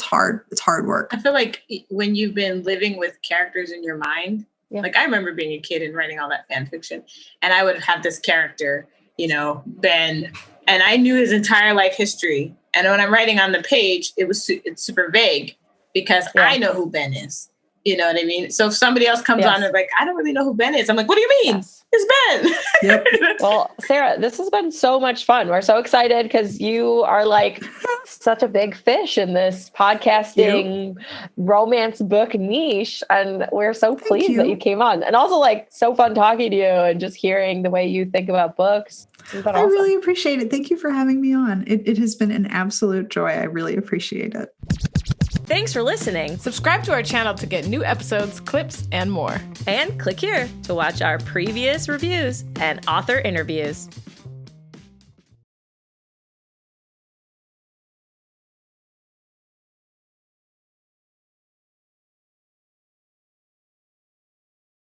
hard. It's hard work. I feel like when you've been living with characters in your mind, like I remember being a kid and writing all that fan fiction, and I would have this character, Ben, and I knew his entire life history. And when I'm writing on the page, it's super vague because I know who Ben is. You know what I mean? So if somebody else comes on and like, I don't really know who Ben is. I'm like, what do you mean? It's Ben. Yep. Well, Sarah, this has been so much fun. We're so excited because you are like such a big fish in this podcasting romance book niche. And we're so pleased that you came on. And also like so fun talking to you and just hearing the way you think about books. I really appreciate it. Thank you for having me on. It has been an absolute joy. I really appreciate it. Thanks for listening. Subscribe to our channel to get new episodes, clips, and more. And click here to watch our previous reviews and author interviews.